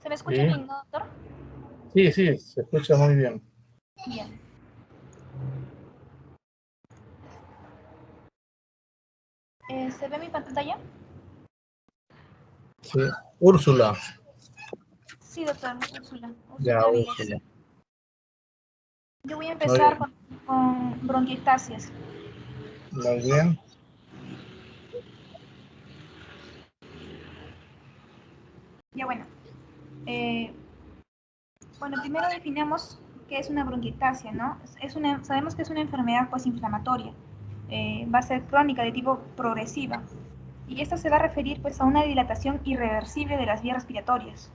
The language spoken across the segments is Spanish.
¿Se me escucha Sí, bien, no, doctor? sí, sí, se escucha muy bien. Bien. ¿Se ve mi pantalla? Sí. Úrsula, Sí, doctor, Úrsula. ya Úrsula Avilés. Úrsula. Yo voy a Muy empezar bien, con bronquiectasias. muy bien. Ya bueno. Eh, bueno, primero definamos qué es una bronquiectasia, ¿no? Sabemos que es una enfermedad pues inflamatoria. Va a ser crónica de tipo progresiva. Y esto se va a referir pues a una dilatación irreversible de las vías respiratorias.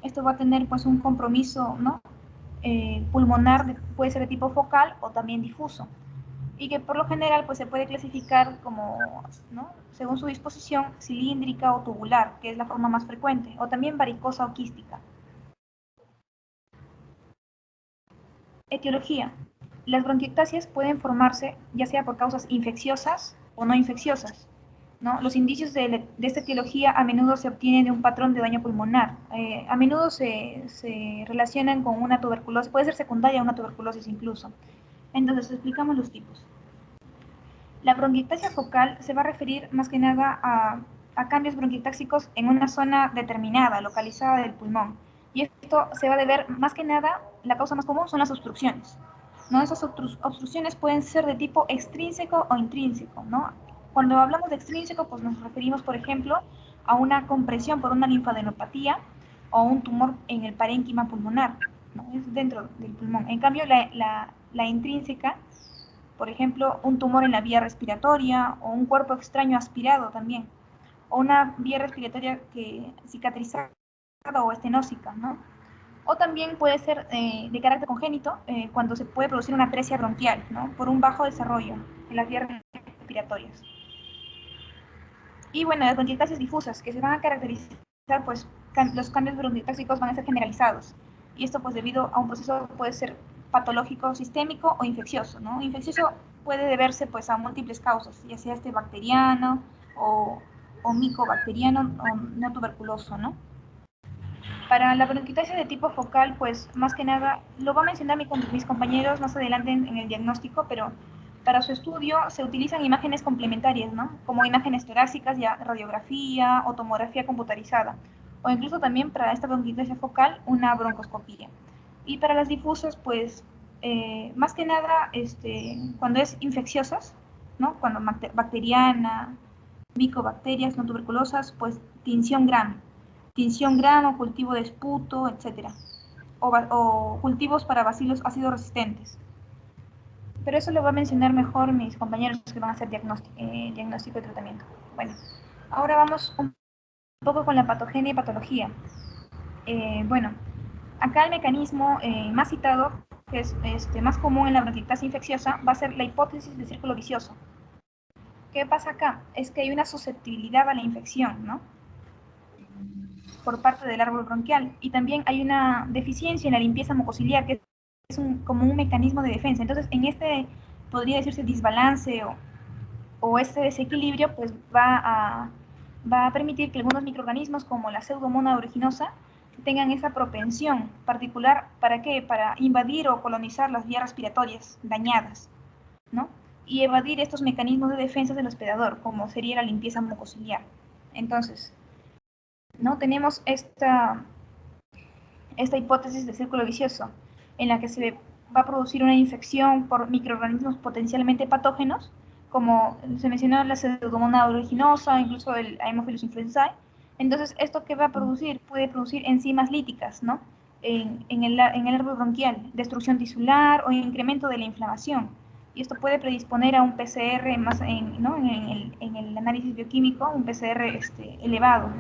Esto va a tener pues un compromiso, ¿no? Pulmonar, puede ser de tipo focal o también difuso, y que por lo general pues se puede clasificar como, ¿no? Según su disposición, cilíndrica o tubular, que es la forma más frecuente, o también varicosa o quística. Etiología. Las bronquiectasias pueden formarse ya sea por causas infecciosas o no infecciosas, ¿no? Los indicios de esta etiología a menudo se obtienen de un patrón de daño pulmonar. A menudo se relacionan con una tuberculosis, puede ser secundaria a una tuberculosis incluso. Entonces, explicamos los tipos. La bronquiectasia focal se va a referir más que nada a cambios bronquiectásicos en una zona determinada, localizada del pulmón. Y esto se va a deber más que nada, la causa más común son las obstrucciones, ¿no? Esas obstrucciones pueden ser de tipo extrínseco o intrínseco, ¿no? Cuando hablamos de extrínseco, pues nos referimos, por ejemplo, a una compresión por una linfadenopatía o un tumor en el parénquima pulmonar, ¿no? Es dentro del pulmón. En cambio, la intrínseca, por ejemplo, un tumor en la vía respiratoria o un cuerpo extraño aspirado también, o una vía respiratoria que cicatrizada o estenósica, ¿no? O también puede ser de carácter congénito cuando se puede producir una atresia bronquial, ¿no? Por un bajo desarrollo en las vías respiratorias. Y bueno, las bronquiectasias difusas, que se van a caracterizar, pues los cambios bronquiectásicos van a ser generalizados. Y esto pues debido a un proceso puede ser patológico sistémico o infeccioso, ¿no? Infeccioso puede deberse pues a múltiples causas, ya sea bacteriano o micobacteriano o no tuberculoso, ¿no? Para la bronquiectasia de tipo focal, pues más que nada, lo va a mencionar mis compañeros más adelante en el diagnóstico, pero para su estudio se utilizan imágenes complementarias, ¿no? Como imágenes torácicas, ya radiografía o tomografía computarizada, o incluso también para esta bronquiectasia focal una broncoscopía. Y para las difusas, pues más que nada, cuando es infecciosas, ¿no? Cuando bacteriana, micobacterias no tuberculosas, pues tinción Gram o cultivo de esputo, etc. O cultivos para bacilos ácido resistentes. Pero eso lo va a mencionar mejor mis compañeros que van a hacer diagnóstico y tratamiento. Bueno, ahora vamos un poco con la patogenia y patología. Bueno, acá el mecanismo más citado, que es más común en la bronquiectasia infecciosa, va a ser la hipótesis de círculo vicioso. ¿Qué pasa acá? Es que hay una susceptibilidad a la infección, ¿no? Por parte del árbol bronquial. Y también hay una deficiencia en la limpieza mucociliar, que es como un mecanismo de defensa. Entonces, en este, podría decirse, desbalance o este desequilibrio, pues va a permitir que algunos microorganismos, como la Pseudomonas aeruginosa, tengan esa propensión particular, ¿para qué? Para invadir o colonizar las vías respiratorias dañadas, ¿no? Y evadir estos mecanismos de defensa del hospedador, como sería la limpieza mucociliar. Entonces, ¿no? Tenemos esta hipótesis de círculo vicioso, en la que se va a producir una infección por microorganismos potencialmente patógenos, como se mencionó la Pseudomonas aeruginosa, incluso el Haemophilus influenzae. Entonces, ¿esto qué va a producir? Puede producir enzimas líticas, ¿no? En el árbol bronquial, destrucción tisular o incremento de la inflamación. Y esto puede predisponer a un PCR ¿no? en el análisis bioquímico, un PCR elevado,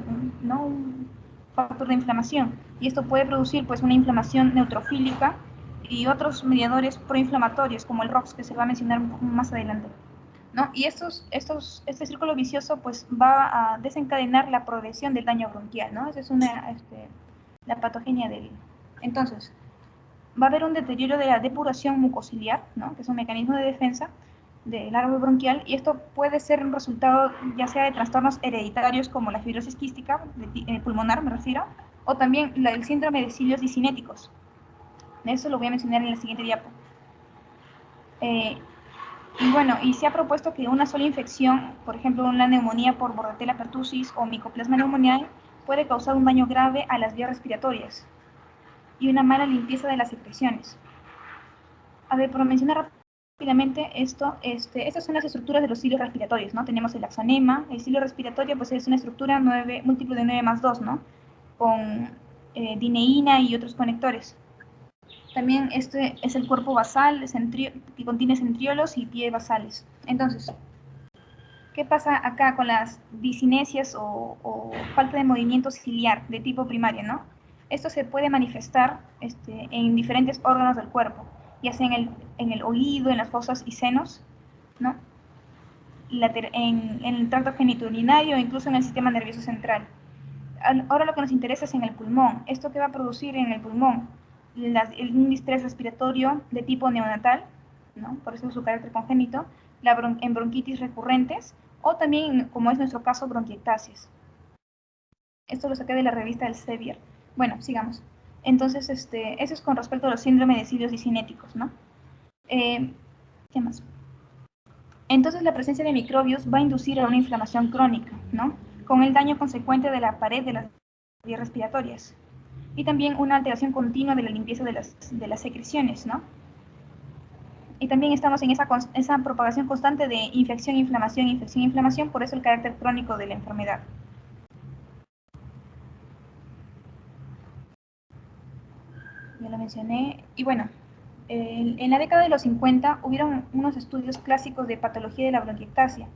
¿no? Un factor de inflamación. Y esto puede producir pues una inflamación neutrofílica y otros mediadores proinflamatorios, como el ROX, que se va a mencionar un poco más adelante, ¿no? Y este círculo vicioso pues va a desencadenar la progresión del daño bronquial, ¿no? Esa es la patogenia del... Entonces, va a haber un deterioro de la depuración mucociliar, ¿no? Que es un mecanismo de defensa del árbol bronquial, y esto puede ser un resultado ya sea de trastornos hereditarios como la fibrosis quística, pulmonar me refiero, O también el síndrome de cilios dicinéticos. Eso lo voy a mencionar en la siguiente diapo. Y bueno, y se ha propuesto que una sola infección, por ejemplo, una neumonía por Bordetella pertussis o Mycoplasma pneumoniae, puede causar un daño grave a las vías respiratorias y una mala limpieza de las secreciones. A ver, por mencionar rápidamente esto, estas son las estructuras de los cilios respiratorios, ¿no? Tenemos el axonema, el cilio respiratorio pues es una estructura múltiplo de 9 más 2, ¿no? Con dineína y otros conectores. También este es el cuerpo basal, que contiene centriolos y pie basales. Entonces, ¿qué pasa acá con las disinesias o falta de movimiento ciliar de tipo primario, ¿no? Esto se puede manifestar en diferentes órganos del cuerpo, ya sea en el oído, en las fosas y senos, ¿no? En el tracto genitourinario o incluso en el sistema nervioso central. Ahora lo que nos interesa es en el pulmón. ¿Esto qué va a producir en el pulmón? Un distrés respiratorio de tipo neonatal, ¿no? Por eso es su carácter congénito, en bronquitis recurrentes, o también, como es nuestro caso, bronquiectasias. Esto lo saqué de la revista del Sevier. Bueno, sigamos. Entonces, eso es con respecto a los síndromes de cilios dicinéticos, ¿no? ¿Qué más? Entonces, la presencia de microbios va a inducir a una inflamación crónica, ¿no? Con el daño consecuente de la pared de las vías respiratorias. Y también una alteración continua de la limpieza de las secreciones, ¿no? Y también estamos en esa propagación constante de infección, inflamación, por eso el carácter crónico de la enfermedad. Ya lo mencioné. Y bueno, en la década de los 50 hubieron unos estudios clásicos de patología de la bronquiectasia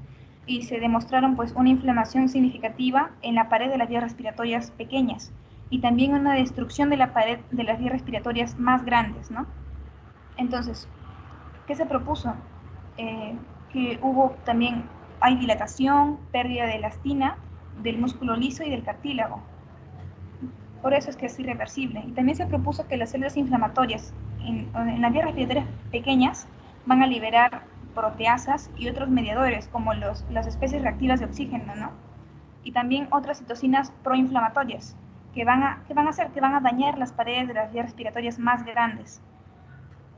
y se demostraron pues una inflamación significativa en la pared de las vías respiratorias pequeñas y también una destrucción de la pared de las vías respiratorias más grandes, ¿no? Entonces, ¿qué se propuso? Que hay dilatación, pérdida de elastina, del músculo liso y del cartílago. Por eso es que es irreversible. Y también se propuso que las células inflamatorias en las vías respiratorias pequeñas van a liberar proteasas y otros mediadores, como las especies reactivas de oxígeno, ¿no? Y también otras citocinas proinflamatorias, que van a dañar las paredes de las vías respiratorias más grandes.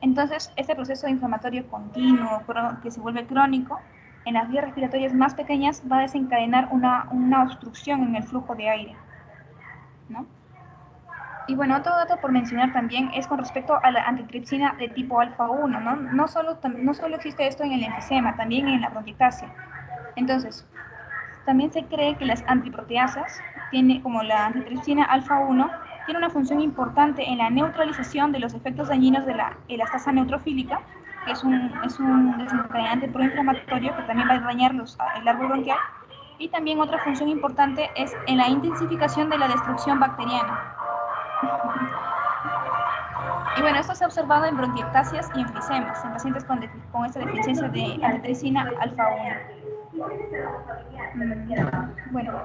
Entonces, este proceso inflamatorio continuo, que se vuelve crónico, en las vías respiratorias más pequeñas va a desencadenar una obstrucción en el flujo de aire, ¿no? Y bueno, otro dato por mencionar también es con respecto a la antitripsina de tipo alfa 1, ¿no? No solo existe esto en el enfisema, también en la bronquiectasia. Entonces, también se cree que las antiproteasas, como la antitripsina alfa 1, tiene una función importante en la neutralización de los efectos dañinos de la elastasa neutrofílica, que es un desencadenante proinflamatorio que también va a dañar el árbol bronquial. Y también otra función importante es en la intensificación de la destrucción bacteriana. Y bueno, esto se ha observado en bronquiectasias y enfisemas, en pacientes con esta deficiencia de antitripsina alfa 1. Bueno,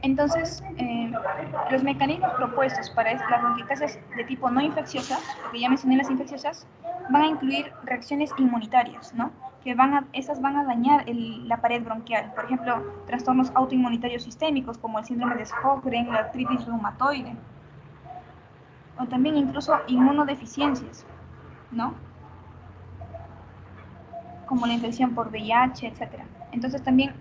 entonces, los mecanismos propuestos para las bronquiectasias de tipo no infecciosas, porque ya mencioné las infecciosas, van a incluir reacciones inmunitarias, ¿no? Esas van a dañar la pared bronquial. Por ejemplo, trastornos autoinmunitarios sistémicos como el síndrome de Sjögren, la artritis reumatoide, o también incluso inmunodeficiencias, ¿no? Como la infección por VIH, etc. Entonces también,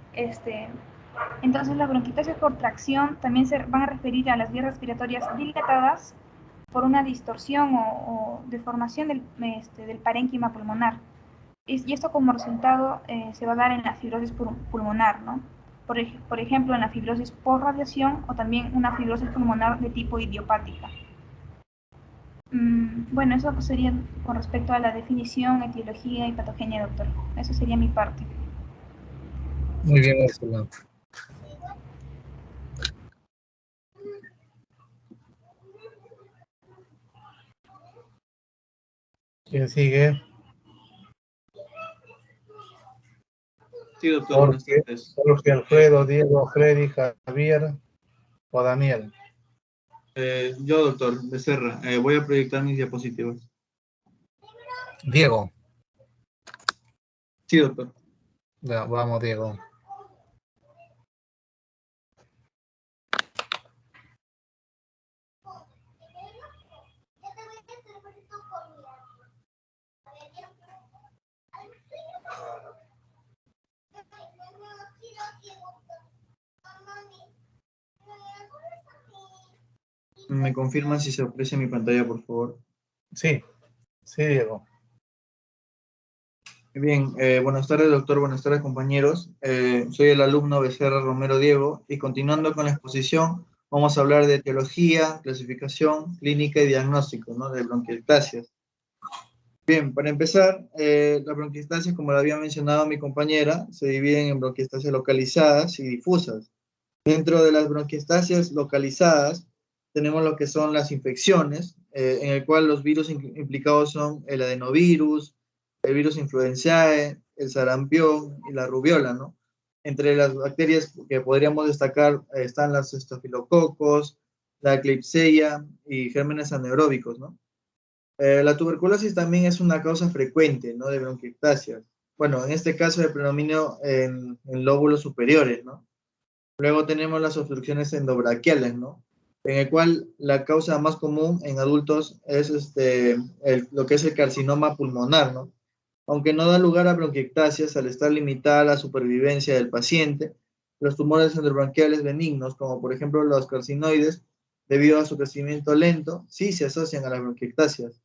entonces las bronquiectasias por tracción también se van a referir a las vías respiratorias dilatadas por una distorsión o deformación del parénquima pulmonar. Y esto como resultado se va a dar en la fibrosis pulmonar, ¿no? Por ejemplo, en la fibrosis por radiación o también una fibrosis pulmonar de tipo idiopática. Bueno, eso sería con respecto a la definición, etiología y patogenia, doctor. Eso sería mi parte. Muy bien, Úrsula. ¿Quién sigue? Sí, doctor. Jorge, Alfredo, Diego, Freddy, Javier o Daniel. Yo, doctor Becerra, voy a proyectar mis diapositivas. Diego. Sí, doctor. Ya, vamos, Diego. ¿Me confirman si se aprecia mi pantalla, por favor? Sí, sí, Diego. Bien, buenas tardes, doctor. Buenas tardes, compañeros. Soy el alumno Becerra Romero Diego y continuando con la exposición, vamos a hablar de etiología, clasificación, clínica y diagnóstico, ¿no? De bronquiectasias. Bien, para empezar, las bronquiectasias, como lo había mencionado mi compañera, se dividen en bronquiectasias localizadas y difusas. Dentro de las bronquiectasias localizadas, tenemos lo que son las infecciones, en el cual los virus implicados son el adenovirus, el virus influenzae, el sarampión y la rubiola, ¿no? Entre las bacterias que podríamos destacar están los estafilococos, la Klebsiella y gérmenes anaeróbicos, ¿no? La tuberculosis también es una causa frecuente, ¿no? De bronquiectasias. Bueno, en este caso de predominio en lóbulos superiores, ¿no? Luego tenemos las obstrucciones endobraquiales, ¿no? En el cual la causa más común en adultos es lo que es el carcinoma pulmonar, ¿no? Aunque no da lugar a bronquiectasias al estar limitada la supervivencia del paciente, los tumores endobranquiales benignos, como por ejemplo los carcinoides, debido a su crecimiento lento, sí se asocian a las bronquiectasias.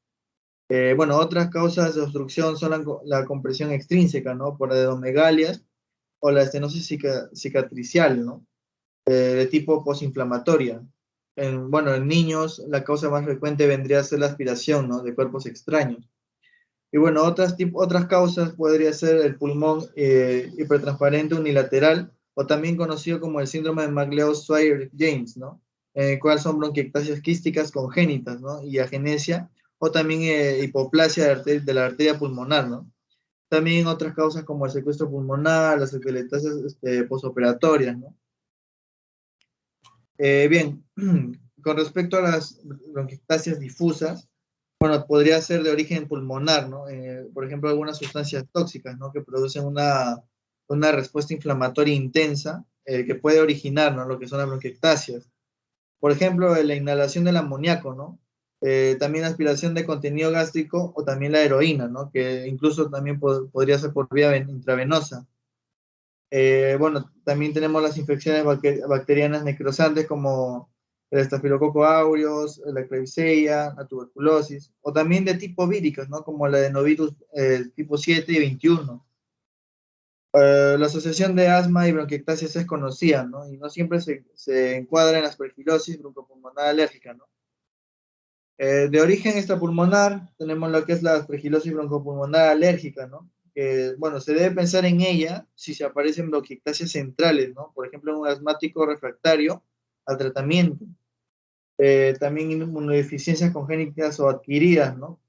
Bueno, otras causas de obstrucción son la compresión extrínseca, ¿no? Por adenomegalias o la estenosis cicatricial, ¿no? De tipo posinflamatoria. Bueno, en niños la causa más frecuente vendría a ser la aspiración, ¿no? De cuerpos extraños. Y bueno, otras causas podría ser el pulmón hipertransparente unilateral, o también conocido como el síndrome de McLeod-Swire-James, ¿no? En el cual son bronquiectasias quísticas congénitas, ¿no? Y agenesia, o también hipoplasia de la arteria pulmonar, ¿no? También otras causas como el secuestro pulmonar, las epileptasias posoperatorias, ¿no? Bien, con respecto a las bronquiectasias difusas, bueno, podría ser de origen pulmonar, ¿no? Por ejemplo, algunas sustancias tóxicas, ¿no? Que producen una respuesta inflamatoria intensa que puede originar, ¿no? Lo que son las bronquiectasias. Por ejemplo, la inhalación del amoníaco, ¿no? También la aspiración de contenido gástrico o también la heroína, ¿no? Que incluso también podría ser por vía intravenosa. Bueno, también tenemos las infecciones bacterianas necrosantes como el estafilococo aureus, la Klebsiella, la tuberculosis, o también de tipo víricas, ¿no? Como la adenovirus tipo 7 y 21. La asociación de asma y bronquiectasias es conocida, ¿no? Y no siempre se encuadra en la aspergilosis broncopulmonar alérgica, ¿no? De origen extrapulmonar, tenemos lo que es la aspergilosis broncopulmonar alérgica, ¿no? Que, bueno, se debe pensar en ella si se aparecen bronquiectasias centrales, ¿no? Por ejemplo, en un asmático refractario al tratamiento. También inmunodeficiencias congénitas o adquiridas, ¿no?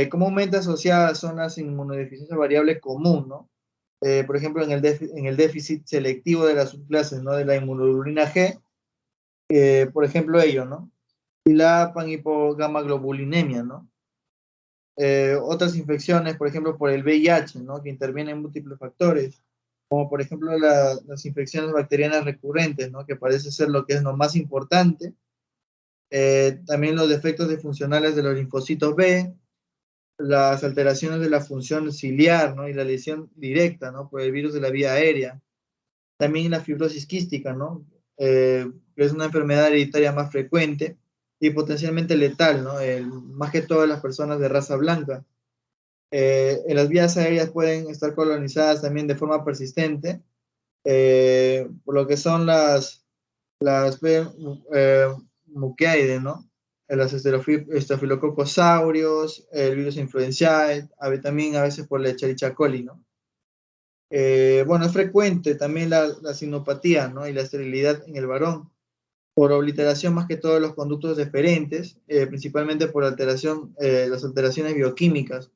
Comúnmente asociadas son las inmunodeficiencias variable común, ¿no? Por ejemplo, en el déficit selectivo de las subclases, ¿no? De la inmunoglobulina G, por ejemplo, ello, ¿no? Y la panhipogamaglobulinemia, ¿no? Otras infecciones, por ejemplo, por el VIH, ¿no? Que intervienen múltiples factores, como por ejemplo las infecciones bacterianas recurrentes, ¿no? Que parece ser lo que es lo más importante. También los defectos disfuncionales de los linfocitos B, las alteraciones de la función ciliar, ¿no? Y la lesión directa, ¿no? Por el virus de la vía aérea. También la fibrosis quística, ¿no? Que es una enfermedad hereditaria más frecuente y potencialmente letal, ¿no? Más que todas las personas de raza blanca. En las vías aéreas pueden estar colonizadas también de forma persistente, por lo que son las muqueaides, ¿no? Los estafilococos aureus, el virus influenzae, también a veces por la Escherichia coli, ¿no? Bueno, es frecuente también la sinopatía, ¿no? Y la esterilidad en el varón, por obliteración más que todos los conductos deferentes, principalmente por las alteraciones bioquímicas.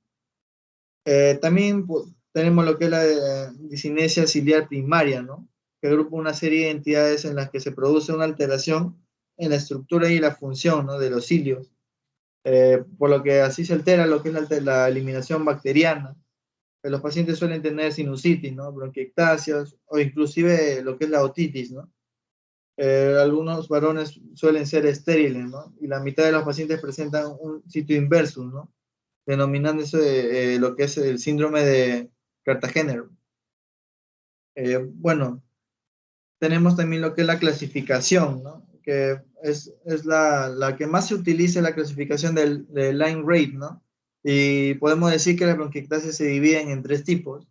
También tenemos lo que es la discinesia ciliar primaria, ¿no? Que agrupa una serie de entidades en las que se produce una alteración en la estructura y la función, ¿no? De los cilios, por lo que así se altera lo que es la eliminación bacteriana. Los pacientes suelen tener sinusitis, ¿no? Bronquiectasias o inclusive lo que es la otitis, ¿no? Algunos varones suelen ser estériles, ¿no? Y la mitad de los pacientes presentan un sitio inversus, ¿no? Denominándose lo que es el síndrome de Cartagena. Bueno, tenemos también lo que es la clasificación, ¿no? Que es la que más se utiliza en la clasificación del line rate, ¿no? Y podemos decir que las bronquiectasias se dividen en tres tipos: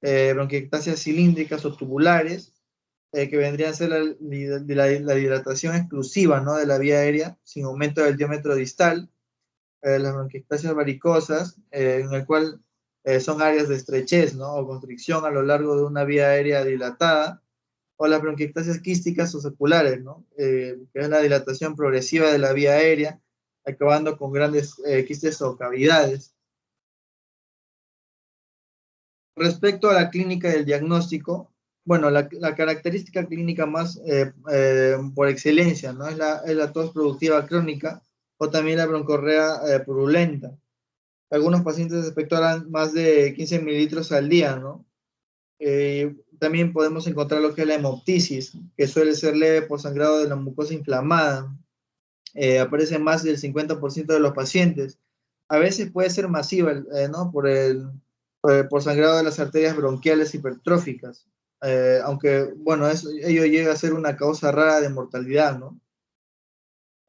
bronquiectasias cilíndricas o tubulares, que vendrían a ser la dilatación exclusiva, ¿no?, de la vía aérea, sin aumento del diámetro distal. Las bronquiectasias varicosas, en el cual son áreas de estrechez, ¿no?, o constricción a lo largo de una vía aérea dilatada, o las bronquiectasias quísticas o seculares, ¿no?, que es la dilatación progresiva de la vía aérea, acabando con grandes quistes o cavidades. Respecto a la clínica del diagnóstico, bueno, la característica clínica más por excelencia, ¿no?, es la tos productiva crónica, o también la broncorrea purulenta. Algunos pacientes expectoran más de 15 mililitros al día, ¿no? También podemos encontrar lo que es la hemoptisis, que suele ser leve por sangrado de la mucosa inflamada. Aparece en más del 50% de los pacientes. A veces puede ser masiva, ¿no?, por sangrado de las arterias bronquiales hipertróficas. Aunque, bueno, ello llega a ser una causa rara de mortalidad, ¿no?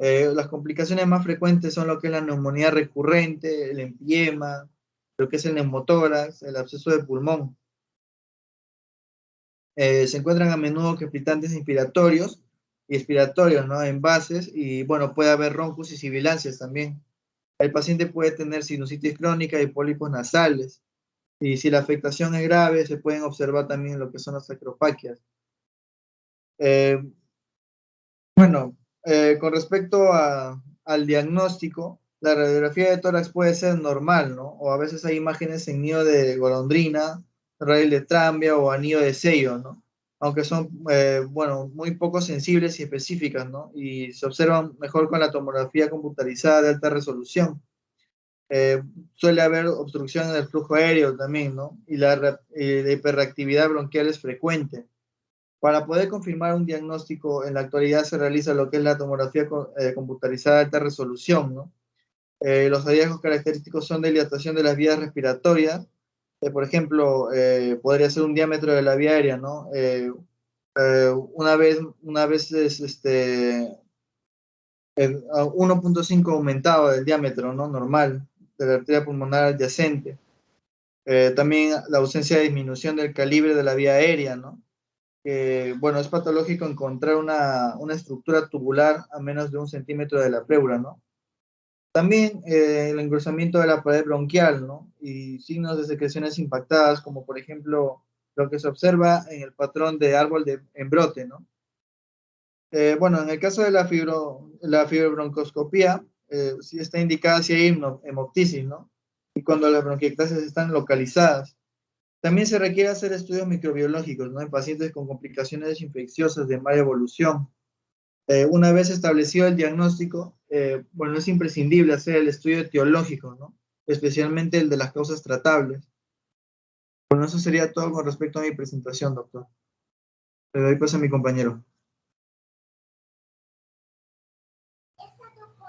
Las complicaciones más frecuentes son lo que es la neumonía recurrente, el empiema, lo que es el neumotórax, el absceso de pulmón. Se encuentran a menudo crepitantes inspiratorios y expiratorios, ¿no?, en bases, y bueno, puede haber roncos y sibilancias también. El paciente puede tener sinusitis crónica y pólipos nasales. Y si la afectación es grave, se pueden observar también lo que son las acropaquias. Eh, bueno, con respecto al diagnóstico, la radiografía de tórax puede ser normal, ¿no? O a veces hay imágenes en nido de golondrina, raíl de trambia o anillo de sello, ¿no? Aunque son, bueno, muy poco sensibles y específicas, ¿no? Y se observan mejor con la tomografía computarizada de alta resolución. Eh, Suele haber obstrucción en el flujo aéreo también, ¿no? Y la hiperreactividad bronquial es frecuente. Para poder confirmar un diagnóstico, en la actualidad se realiza lo que es la tomografía computarizada de alta resolución, ¿no? Los hallazgos característicos son dilatación de las vías respiratorias. Por ejemplo, podría ser un diámetro de la vía aérea, ¿no? Una vez es 1.5 aumentado del diámetro, ¿no?, normal de la arteria pulmonar adyacente. También la ausencia de disminución del calibre de la vía aérea, ¿no? Bueno, es patológico encontrar una estructura tubular a menos de 1 centímetro de la pleura, ¿no? También el engrosamiento de la pared bronquial, ¿no? Y signos de secreciones impactadas, como por ejemplo lo que se observa en el patrón de árbol en brote, ¿no? Bueno, en el caso de la fibrobroncoscopía, sí está indicada si hay hemoptisis, ¿no? Y cuando las bronquiectasias están localizadas. También se requiere hacer estudios microbiológicos, ¿no?, en pacientes con complicaciones infecciosas de mala evolución. Una vez establecido el diagnóstico, bueno, es imprescindible hacer el estudio etiológico, ¿no?, especialmente el de las causas tratables. Bueno, eso sería todo con respecto a mi presentación, doctor. Le doy paso a mi compañero.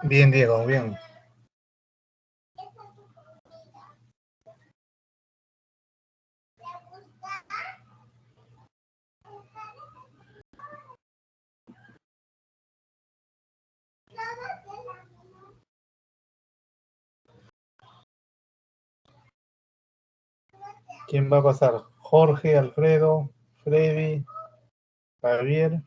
Bien, Diego, bien. ¿Quién va a pasar? Jorge, Alfredo, Freddy, Javier,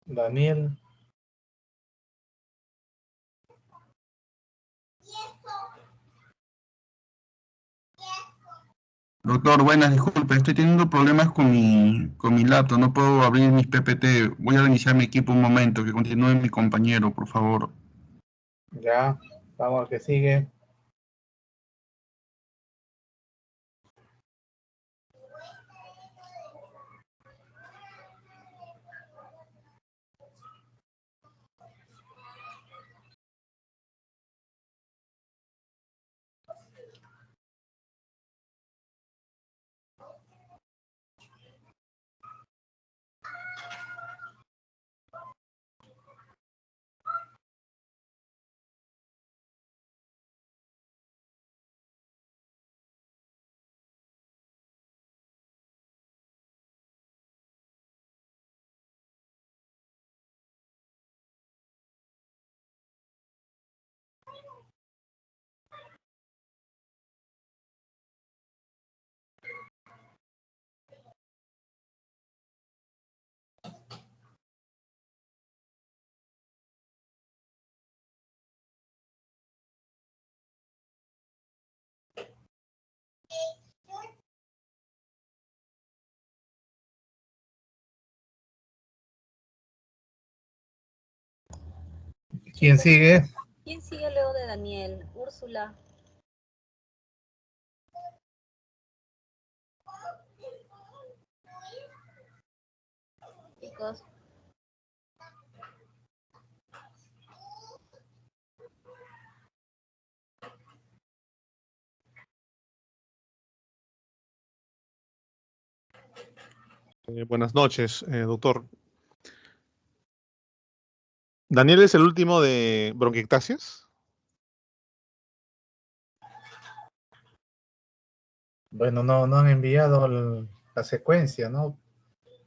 Daniel. Doctor, buenas, disculpe, estoy teniendo problemas con mi laptop, no puedo abrir mis PPT. Voy a reiniciar mi equipo un momento, que continúe mi compañero, por favor. Ya, vamos al que sigue. ¿Quién sigue? ¿Quién sigue luego de Daniel? Úrsula. Chicos. Buenas noches, doctor. ¿Daniel es el último de bronquiectasias? Bueno, no han enviado la secuencia, ¿no?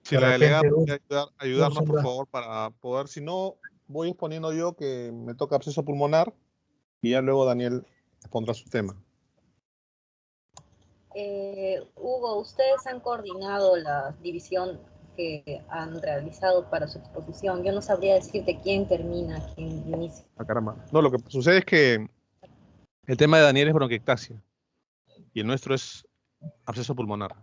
Si De la delegada repente, puede ayudarnos, por Úrsula. favor, para poder, si no, voy exponiendo yo que me toca absceso pulmonar y ya luego Daniel pondrá su tema. Hugo, ustedes han coordinado la división que han realizado para su exposición. Yo no sabría decirte quién termina, quién inicia. Ah, caramba. No, lo que sucede es que el tema de Daniel es bronquiectasia y el nuestro es absceso pulmonar.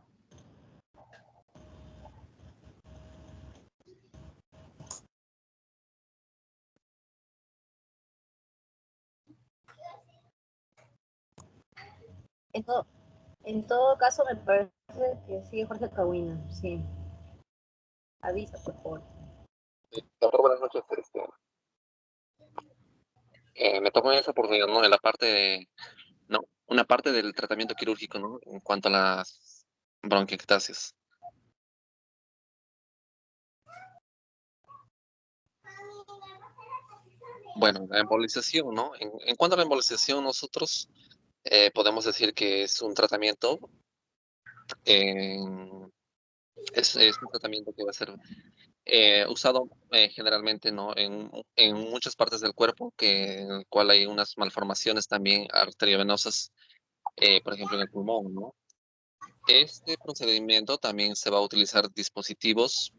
En todo caso, me parece que sigue Jorge Cahuina, sí. Avisa, por favor. Doctor, buenas noches. Me tocó en esa oportunidad, ¿no? En la parte no, una parte del tratamiento quirúrgico, ¿no? En cuanto a las bronquiectasias. Bueno, la embolización, ¿no? En cuanto a la embolización, nosotros podemos decir que es un tratamiento, en- es un tratamiento que va a ser usado generalmente, ¿no? En muchas partes del cuerpo, en el cual hay unas malformaciones también arteriovenosas, por ejemplo, en el pulmón, ¿no? Este procedimiento también se va a utilizar dispositivos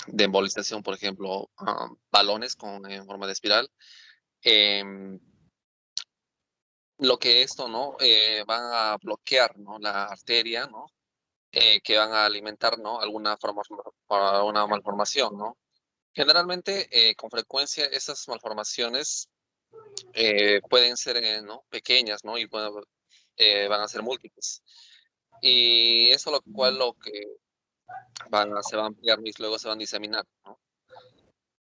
de embolización, por ejemplo, balones en forma de espiral. em, lo que esto, ¿no? Van a bloquear, ¿no? La arteria, ¿no? Que van a alimentar, ¿no? Alguna forma, para una malformación, ¿no? Generalmente, con frecuencia, esas malformaciones pueden ser, ¿no? Pequeñas, ¿no? Y van a ser múltiples. Y eso lo que se van a ampliar y luego se van a diseminar, ¿no?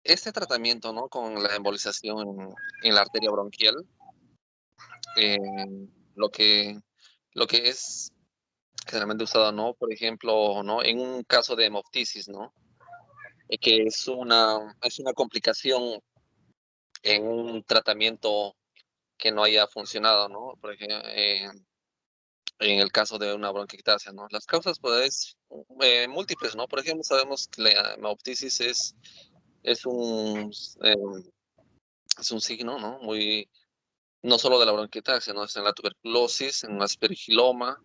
Este tratamiento, ¿no? Con la embolización en la arteria bronquial, eh, lo que, lo que es generalmente usado, ¿no? Por ejemplo, ¿no? En un caso de hemoptisis, ¿no? Que es una complicación en un tratamiento que no haya funcionado, ¿no? Por ejemplo, en el caso de una bronquiectasia, ¿no? Las causas, pues, múltiples, ¿no? Por ejemplo, sabemos que la hemoptisis es un, eh, es un signo, ¿no? No solo de la bronquiectasia, ¿no? Es en la tuberculosis, en un aspergiloma,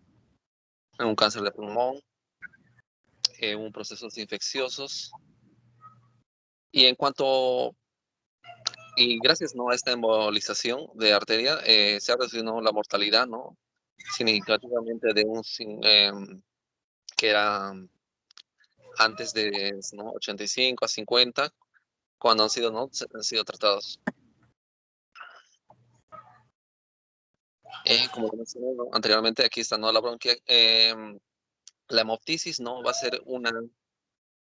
en un cáncer de pulmón, en un procesos infecciosos. Y y gracias, ¿no? A esta embolización de arteria, se ha reducido, ¿no? La mortalidad, ¿no? Significativamente que era antes de, ¿no? 85 a 50, cuando han sido, ¿no? Han sido tratados. Como lo mencioné, ¿no? Anteriormente, aquí está, ¿no? La hemoptisis, ¿no?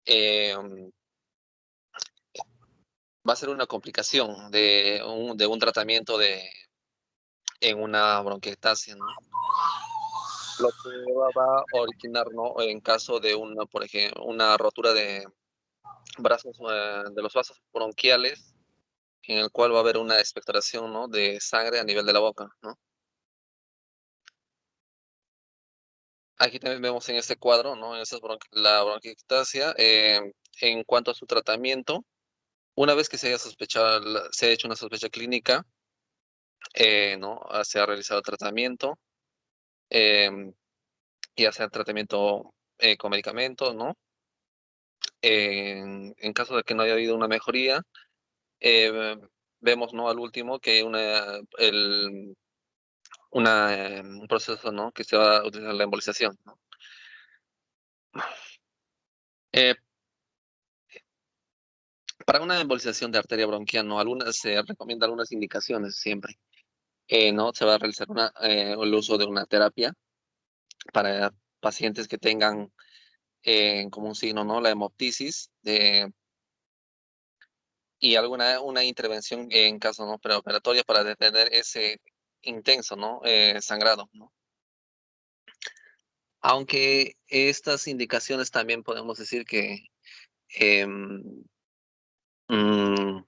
em, va a ser una complicación de un tratamiento en una bronquiectasia, ¿no? Lo que va a originar, ¿no? En caso de por ejemplo, una rotura de los vasos bronquiales, en el cual va a haber una expectoración, ¿no? De sangre a nivel de la boca, ¿no? Aquí también vemos en este cuadro, ¿no? La bronquiectasia, en cuanto a su tratamiento, una vez que se ha hecho una sospecha clínica, ¿no? Se ha realizado el tratamiento, em, ya sea tratamiento con medicamentos, ¿no? En caso de que no haya habido una mejoría, eh, vemos, ¿no? Al último que un proceso, ¿no? Que se va a utilizar la embolización, ¿no? Eh, para una embolización de arteria bronquial, ¿no? Se recomienda algunas indicaciones siempre. ¿No? Se va a realizar el uso de una terapia para pacientes que tengan como un signo, ¿no? La hemoptisis y una intervención en caso, ¿no? Preoperatoria para detener ese intenso, ¿no? Sangrado, ¿no? Aunque estas indicaciones también podemos decir que em, mm,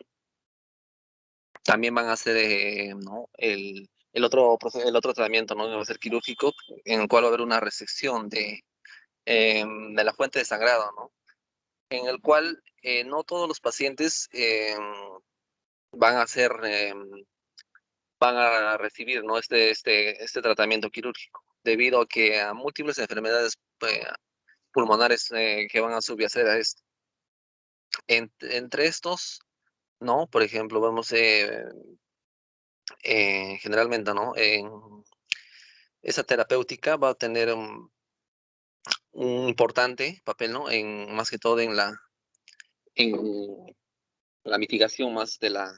también van a ser, ¿no? El otro tratamiento, ¿no? Va a ser quirúrgico, en el cual va a haber una resección de la fuente de sangrado, ¿no? En el cual no todos los pacientes van a ser, van a recibir, ¿no? Este tratamiento quirúrgico, debido a que a múltiples enfermedades pulmonares que van a subyacer a esto. Entre estos, ¿no? Por ejemplo, vemos generalmente, ¿no? Esa terapéutica va a tener un importante papel, ¿no? Más que todo en la mitigación más de la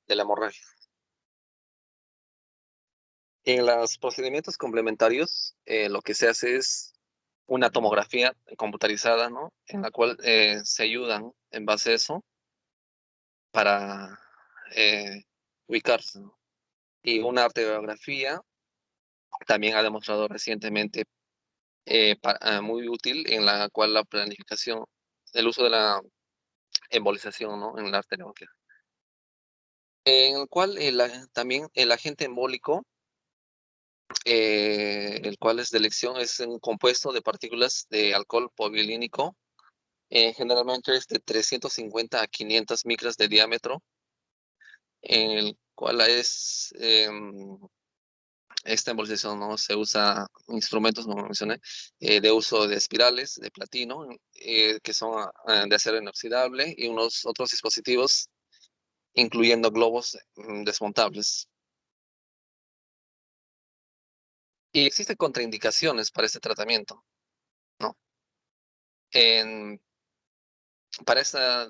hemorragia. En los procedimientos complementarios, lo que se hace es una tomografía computarizada, ¿no? En la cual se ayudan en base a eso para ubicarse, ¿no? Y una arteriografía también ha demostrado recientemente muy útil, en la cual la planificación, el uso de la embolización, ¿no? En la arteria bronquial. En el cual también el agente embólico, el cual es de elección, es un compuesto de partículas de alcohol povilínico, generalmente es de 350 a 500 micras de diámetro, en el cual esta embolización, ¿no? Se usa instrumentos, como mencioné, de uso de espirales de platino, que son de acero inoxidable, y unos otros dispositivos, incluyendo globos desmontables. Y existen contraindicaciones para este tratamiento, ¿no? Para esa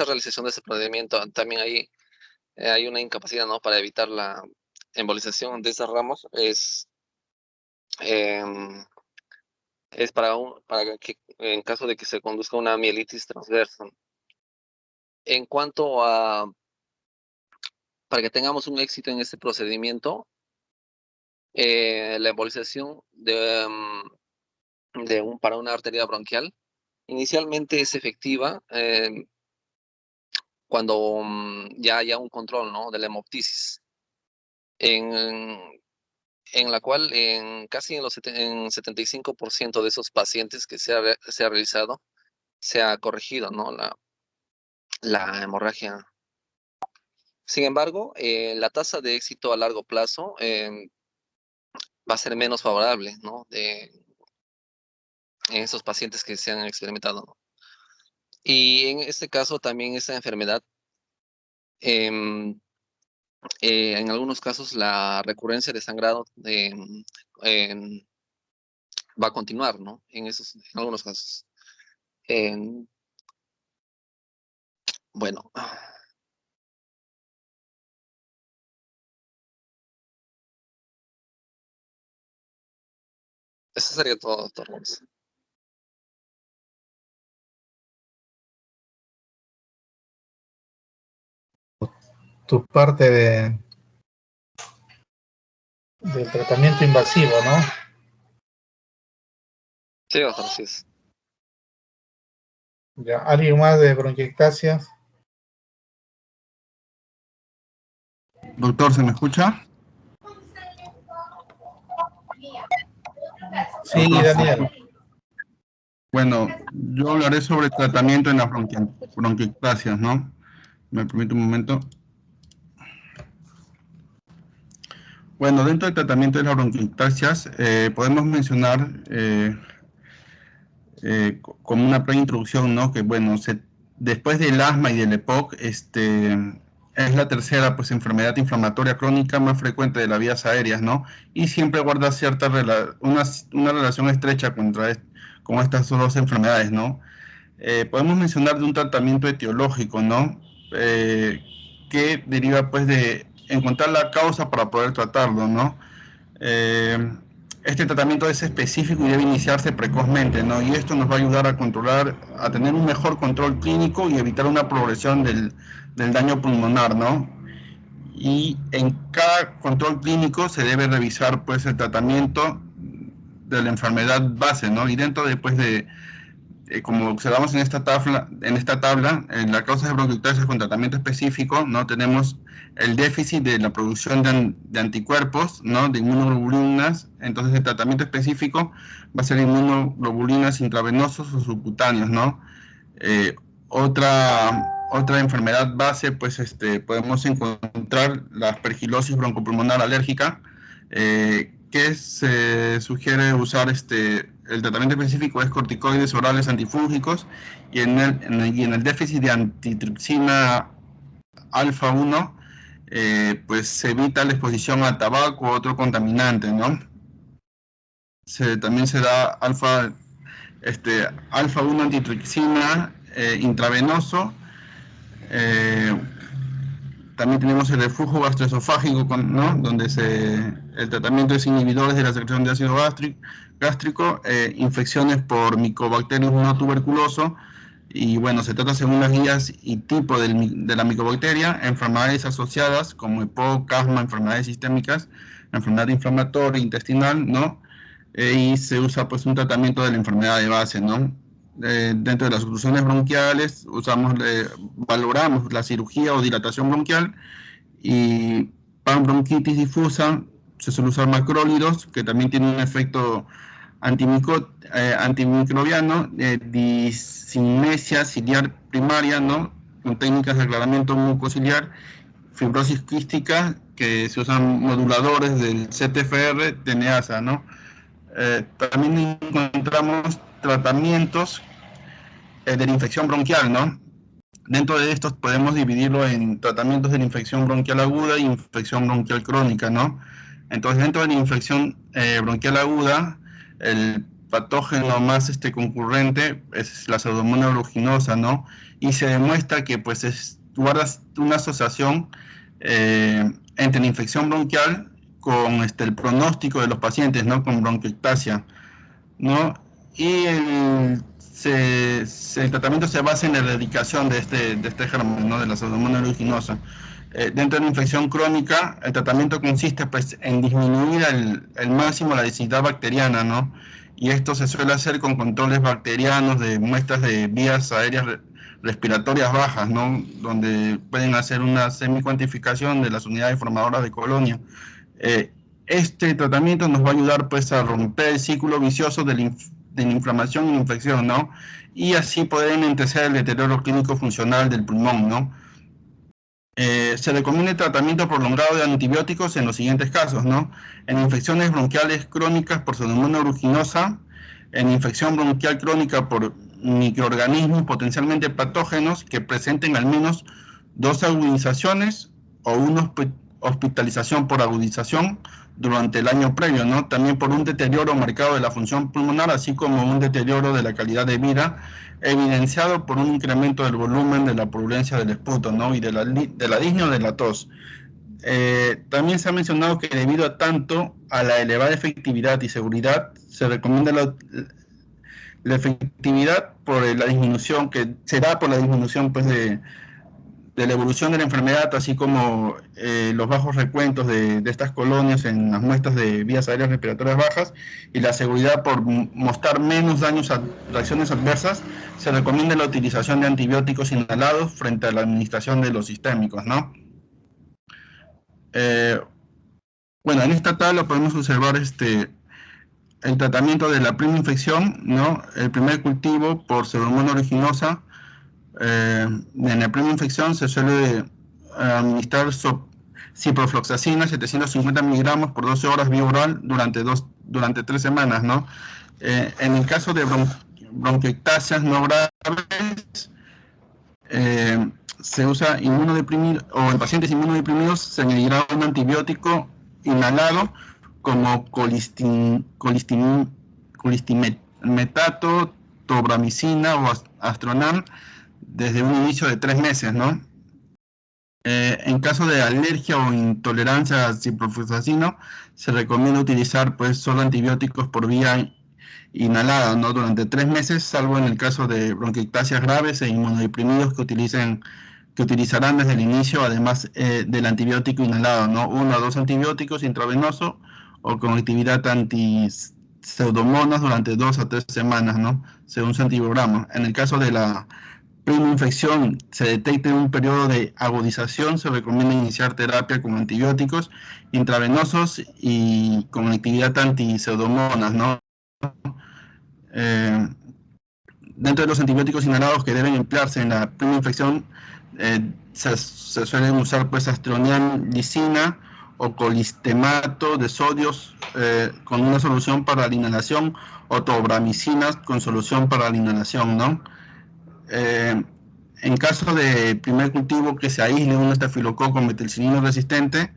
realización de ese procedimiento también hay una incapacidad, ¿no? Para evitar la embolización de esas ramas. em, es para que en caso de que se conduzca una mielitis transversa. En cuanto para que tengamos un éxito en este procedimiento, la embolización para una arteria bronquial inicialmente es efectiva cuando ya haya un control, ¿no? De la hemoptisis, en la cual casi en 75% de esos pacientes que se ha realizado, se ha corregido, ¿no? La hemorragia. Sin embargo, la tasa de éxito a largo plazo va a ser menos favorable, ¿no? En esos pacientes que se han experimentado, ¿no? Y en este caso también esta enfermedad, em, en algunos casos la recurrencia de sangrado em, va a continuar, ¿no? En algunos casos. Bueno, eso sería todo, doctor Gómez. Tu parte del tratamiento invasivo, ¿no? Sí, doctor, así es. Ya, ¿alguien más de bronquiectasias? Doctor, ¿se me escucha? Sí, Doctor, Daniel. bueno, yo hablaré sobre tratamiento en las bronquiectasias, ¿no? ¿Me permite un momento? Bueno, dentro del tratamiento de las bronquiectasias podemos mencionar como una preintroducción, ¿no? Que bueno, después del asma y del EPOC, es la tercera pues, enfermedad inflamatoria crónica más frecuente de las vías aéreas, ¿no? Y siempre guarda una relación estrecha con estas dos enfermedades, ¿no? Podemos mencionar de un tratamiento etiológico, ¿no? Que deriva pues de encontrar la causa para poder tratarlo, ¿no? Este tratamiento es específico y debe iniciarse precozmente, ¿no? Y esto nos va a ayudar a controlar, a tener un mejor control clínico y evitar una progresión del daño pulmonar, ¿no? Y en cada control clínico se debe revisar pues el tratamiento de la enfermedad base, ¿no? Y dentro después como observamos en esta tabla, en la causa de bronquiectasia con tratamiento específico, ¿no? Tenemos el déficit de la producción de anticuerpos, ¿no? De inmunoglobulinas. Entonces el tratamiento específico va a ser inmunoglobulinas intravenosos o subcutáneos, ¿no? Otra enfermedad base, pues podemos encontrar la aspergilosis broncopulmonar alérgica, que se sugiere usar el tratamiento específico es corticoides orales antifúngicos y en el déficit de antitripsina alfa 1 pues se evita la exposición a tabaco o otro contaminante, ¿no? También se da alfa 1 antitripsina intravenoso. También tenemos el reflujo gastroesofágico, ¿no? Donde el tratamiento es inhibidores de la secreción de ácido gástrico, infecciones por Mycobacterium no tuberculoso, y bueno, se trata según las guías y tipo de la micobacteria, enfermedades asociadas como EPOC, asma, enfermedades sistémicas, enfermedad inflamatoria intestinal, ¿no? Y se usa pues un tratamiento de la enfermedad de base, ¿no? Dentro de las oclusiones bronquiales valoramos la cirugía o dilatación bronquial, y para bronquitis difusa se suele usar macrólidos, que también tiene un efecto antimicrobiano, discinesia ciliar primaria, ¿no? Con técnicas de aclaramiento mucociliar, fibrosis quística, que se usan moduladores del CTFR, TNASA, ¿no? También encontramos tratamientos de la infección bronquial, ¿no? Dentro de estos podemos dividirlo en tratamientos de la infección bronquial aguda y infección bronquial crónica, ¿no? Entonces, dentro de la infección bronquial aguda, el patógeno más concurrente es la Pseudomonas aeruginosa, ¿no? Y se demuestra que pues guarda una asociación entre la infección bronquial con el pronóstico de los pacientes, ¿no? Con bronquiectasia, ¿no? Y el tratamiento se basa en la erradicación de este germen, ¿no? De la Pseudomonas aeruginosa. Dentro de la infección crónica, el tratamiento consiste pues, en disminuir el máximo la densidad bacteriana, ¿no? Y esto se suele hacer con controles bacterianos de muestras de vías aéreas respiratorias bajas, ¿no? Donde pueden hacer una semicuantificación de las unidades formadoras de colonia. Este tratamiento nos va a ayudar pues, a romper el ciclo vicioso de la inflamación y la infección, ¿no? Y así poder enlentecer el deterioro clínico funcional del pulmón, ¿no? Se recomienda el tratamiento prolongado de antibióticos en los siguientes casos, ¿no? En infecciones bronquiales crónicas por Pseudomonas aeruginosa, en infección bronquial crónica por microorganismos potencialmente patógenos que presenten al menos 2 agudizaciones o una hospitalización por agudización durante el año previo, ¿no? También por un deterioro marcado de la función pulmonar, así como un deterioro de la calidad de vida, evidenciado por un incremento del volumen de la purulencia del esputo, ¿no? Y de la disnea o de la tos. También se ha mencionado que debido a tanto a la elevada efectividad y seguridad, se recomienda la efectividad por la disminución, que se da por la disminución pues, de la evolución de la enfermedad, así como los bajos recuentos de estas colonias en las muestras de vías aéreas respiratorias bajas, y la seguridad por mostrar menos daños a reacciones adversas. Se recomienda la utilización de antibióticos inhalados frente a la administración de los sistémicos, ¿no? Bueno, en esta tabla podemos observar el tratamiento de la primera infección, ¿no? El primer cultivo por Pseudomonas aeruginosa. En la primera infección se suele administrar ciprofloxacina 750 miligramos por 12 horas vía oral durante 3 semanas, ¿no? En el caso de bronquiectasias no graves, se usa inmunodeprimido, o en pacientes inmunodeprimidos se añadirá un antibiótico inhalado como colistimetato, tobramicina o astronam desde un inicio de 3 meses, ¿no? En caso de alergia o intolerancia al ciprofloxacino, se recomienda utilizar pues solo antibióticos por vía inhalada, ¿no? Durante 3 meses, salvo en el caso de bronquiectasias graves e inmunodeprimidos que utilizarán desde el inicio, además del antibiótico inhalado, ¿no? 1 o 2 antibióticos intravenoso o con actividad anti-pseudomonas durante 2 a 3 semanas, ¿no? Según su antibiograma. En el caso de la prima infección se detecta en un periodo de agudización, se recomienda iniciar terapia con antibióticos intravenosos y con actividad anti-pseudomonas, ¿no? Dentro de los antibióticos inhalados que deben emplearse en la prima infección, se suelen usar pues astroniamicina o colistemato de sodios con una solución para la inhalación, o tobramicina con solución para la inhalación, ¿no? En caso de primer cultivo que se aísle un estafilococo metilcinino resistente,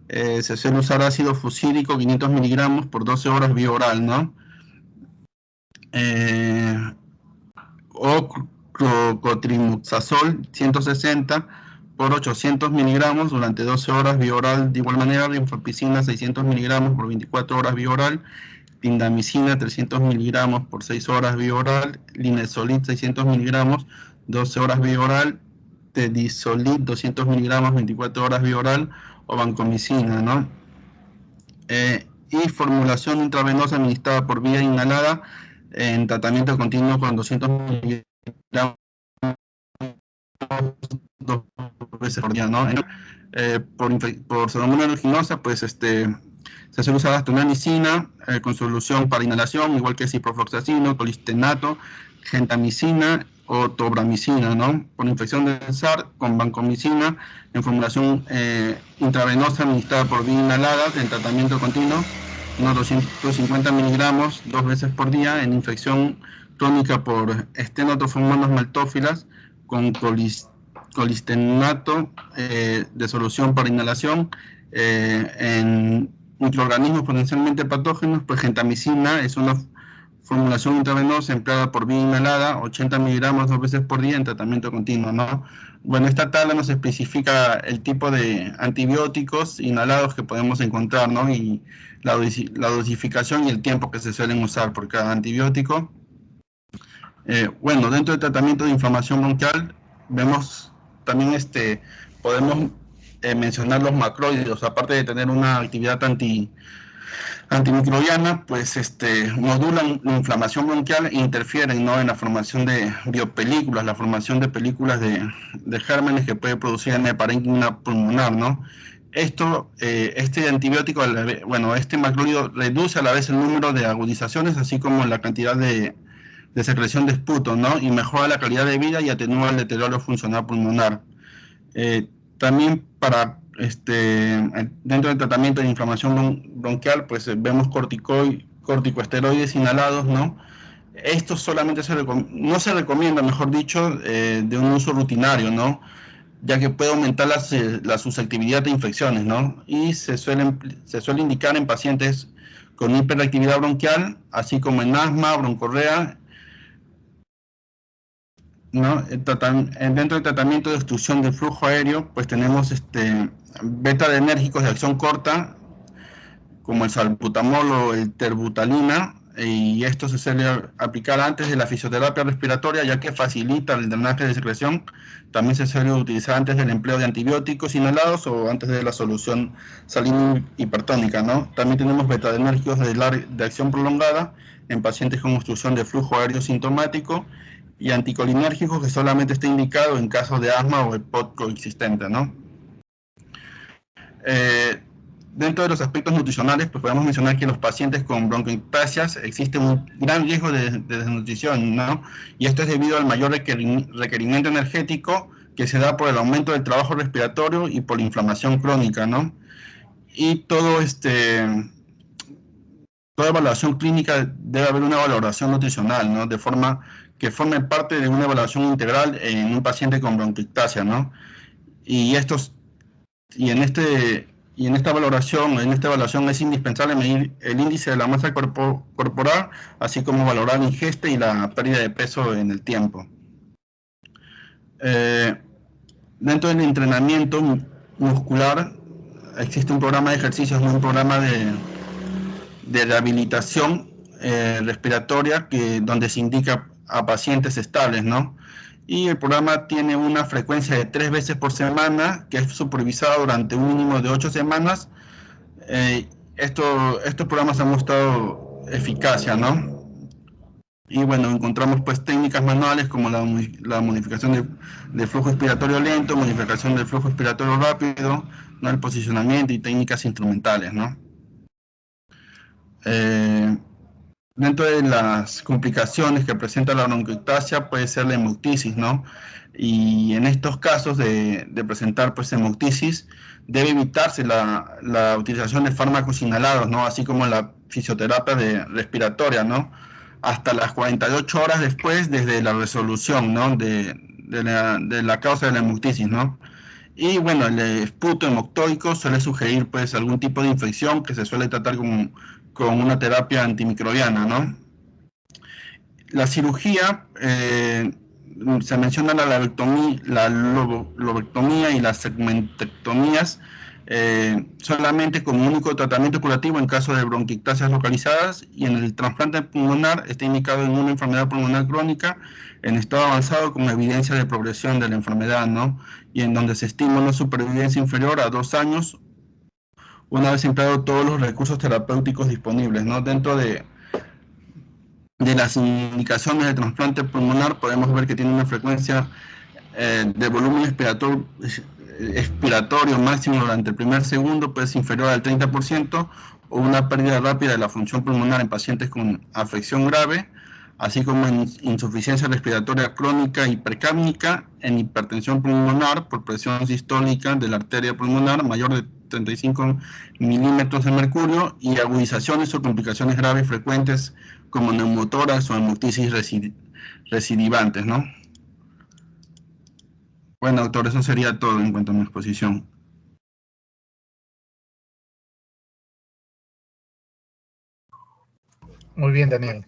se suele usar ácido fucídico 500 miligramos por 12 horas vía oral, ¿no? O clocotrimuxazol 160 por 800 miligramos durante 12 horas vía oral. De igual manera, rifampicina 600 miligramos por 24 horas vía oral, tindamicina 300 miligramos por 6 horas vía oral, linezolid 600 miligramos 12 horas vía oral, tedizolid 200 miligramos 24 horas vía oral, o vancomicina, ¿no? Y formulación intravenosa administrada por vía inhalada en tratamiento continuo con 200 miligramos 2 veces por día, ¿no? Por pseudomonas aeruginosa, pues se suele usar astronamicina con solución para inhalación, igual que ciprofloxacino, colistenato, gentamicina o tobramicina, ¿no? Por infección del SARS, con vancomicina en formulación intravenosa administrada por vía inhalada en tratamiento continuo, unos 250 miligramos 2 veces por día en infección crónica por estenotrofomonas maltófilas con colistenato de solución para inhalación en microorganismos potencialmente patógenos. Pues gentamicina es una formulación intravenosa empleada por vía inhalada, 80 miligramos 2 veces por día en tratamiento continuo, ¿no? Bueno, esta tabla nos especifica el tipo de antibióticos inhalados que podemos encontrar, ¿no? Y la dosificación y el tiempo que se suelen usar por cada antibiótico. Bueno, dentro del tratamiento de inflamación bronquial, vemos también podemos mencionar los macrólidos. Aparte de tener una actividad antimicrobiana, pues modulan la inflamación bronquial e interfieren, ¿no? En la formación de biopelículas, la formación de películas de gérmenes que puede producir en el parénquima pulmonar, ¿no? Este antibiótico, bueno, este macrólido reduce a la vez el número de agudizaciones, así como la cantidad de secreción de esputo, ¿no? Y mejora la calidad de vida y atenúa el deterioro funcional pulmonar. También dentro del tratamiento de inflamación bronquial, pues vemos corticosteroides inhalados, ¿no? Esto solamente no se recomienda, mejor dicho, de un uso rutinario, ¿no? Ya que puede aumentar la susceptibilidad de infecciones, ¿no? Y se suele indicar en pacientes con hiperactividad bronquial, así como en asma, broncorrea, ¿no? Dentro del tratamiento de obstrucción del flujo aéreo, pues tenemos beta-adrenérgicos de acción corta, como el salbutamol o el terbutalina, y esto se suele aplicar antes de la fisioterapia respiratoria, ya que facilita el drenaje de secreción. También se suele utilizar antes del empleo de antibióticos inhalados o antes de la solución salina hipertónica, ¿no? También tenemos beta-adrenérgicos de acción prolongada en pacientes con obstrucción de flujo aéreo sintomático, y anticolinérgicos que solamente está indicado en casos de asma o EPOC coexistente, ¿no? Dentro de los aspectos nutricionales, pues podemos mencionar que en los pacientes con bronquiectasias existe un gran riesgo de desnutrición, ¿no? Y esto es debido al mayor requerimiento energético que se da por el aumento del trabajo respiratorio y por la inflamación crónica, ¿no? Y toda evaluación clínica debe haber una valoración nutricional, ¿no? De forma que forme parte de una evaluación integral en un paciente con bronquiectasia, ¿no? Y en esta evaluación es indispensable medir el índice de la masa corporal, así como valorar la ingesta y la pérdida de peso en el tiempo. Dentro del entrenamiento muscular existe un programa de ejercicios, un programa de rehabilitación respiratoria donde se indica a pacientes estables, ¿no? Y el programa tiene una frecuencia de 3 veces por semana, que es supervisada durante un mínimo de 8 semanas. Estos programas han mostrado eficacia, ¿no? Y bueno, encontramos pues técnicas manuales como la modificación del flujo expiratorio lento, modificación del flujo expiratorio rápido, ¿no? El posicionamiento y técnicas instrumentales, ¿no? Dentro de las complicaciones que presenta la bronquiectasia puede ser la hemoptisis, ¿no? Y en estos casos de presentar pues hemoptisis debe evitarse la utilización de fármacos inhalados, ¿no? Así como la fisioterapia respiratoria, ¿no? Hasta las 48 horas después desde la resolución, ¿no? de la causa de la hemoptisis, ¿no? Y bueno, el esputo hemoctóico suele sugerir pues algún tipo de infección que se suele tratar con una terapia antimicrobiana, ¿no? La cirugía, se menciona la lobectomía y las segmentectomías solamente como único tratamiento curativo en caso de bronquiectasias localizadas, y en el trasplante pulmonar está indicado en una enfermedad pulmonar crónica en estado avanzado con evidencia de progresión de la enfermedad, ¿no? Y en donde se estima una supervivencia inferior a 2 años una vez empleado todos los recursos terapéuticos disponibles, ¿no? Dentro de las indicaciones de trasplante pulmonar podemos ver que tiene una frecuencia de volumen expiratorio máximo durante el primer segundo, pues inferior al 30%, o una pérdida rápida de la función pulmonar en pacientes con afección grave, así como en insuficiencia respiratoria crónica hipercápnica, en hipertensión pulmonar por presión sistólica de la arteria pulmonar mayor de 35 milímetros de mercurio, y agudizaciones o complicaciones graves frecuentes como neumotórax o hemoptisis recidivantes, ¿no? Bueno, doctor, eso sería todo en cuanto a mi exposición. Muy bien, Daniel.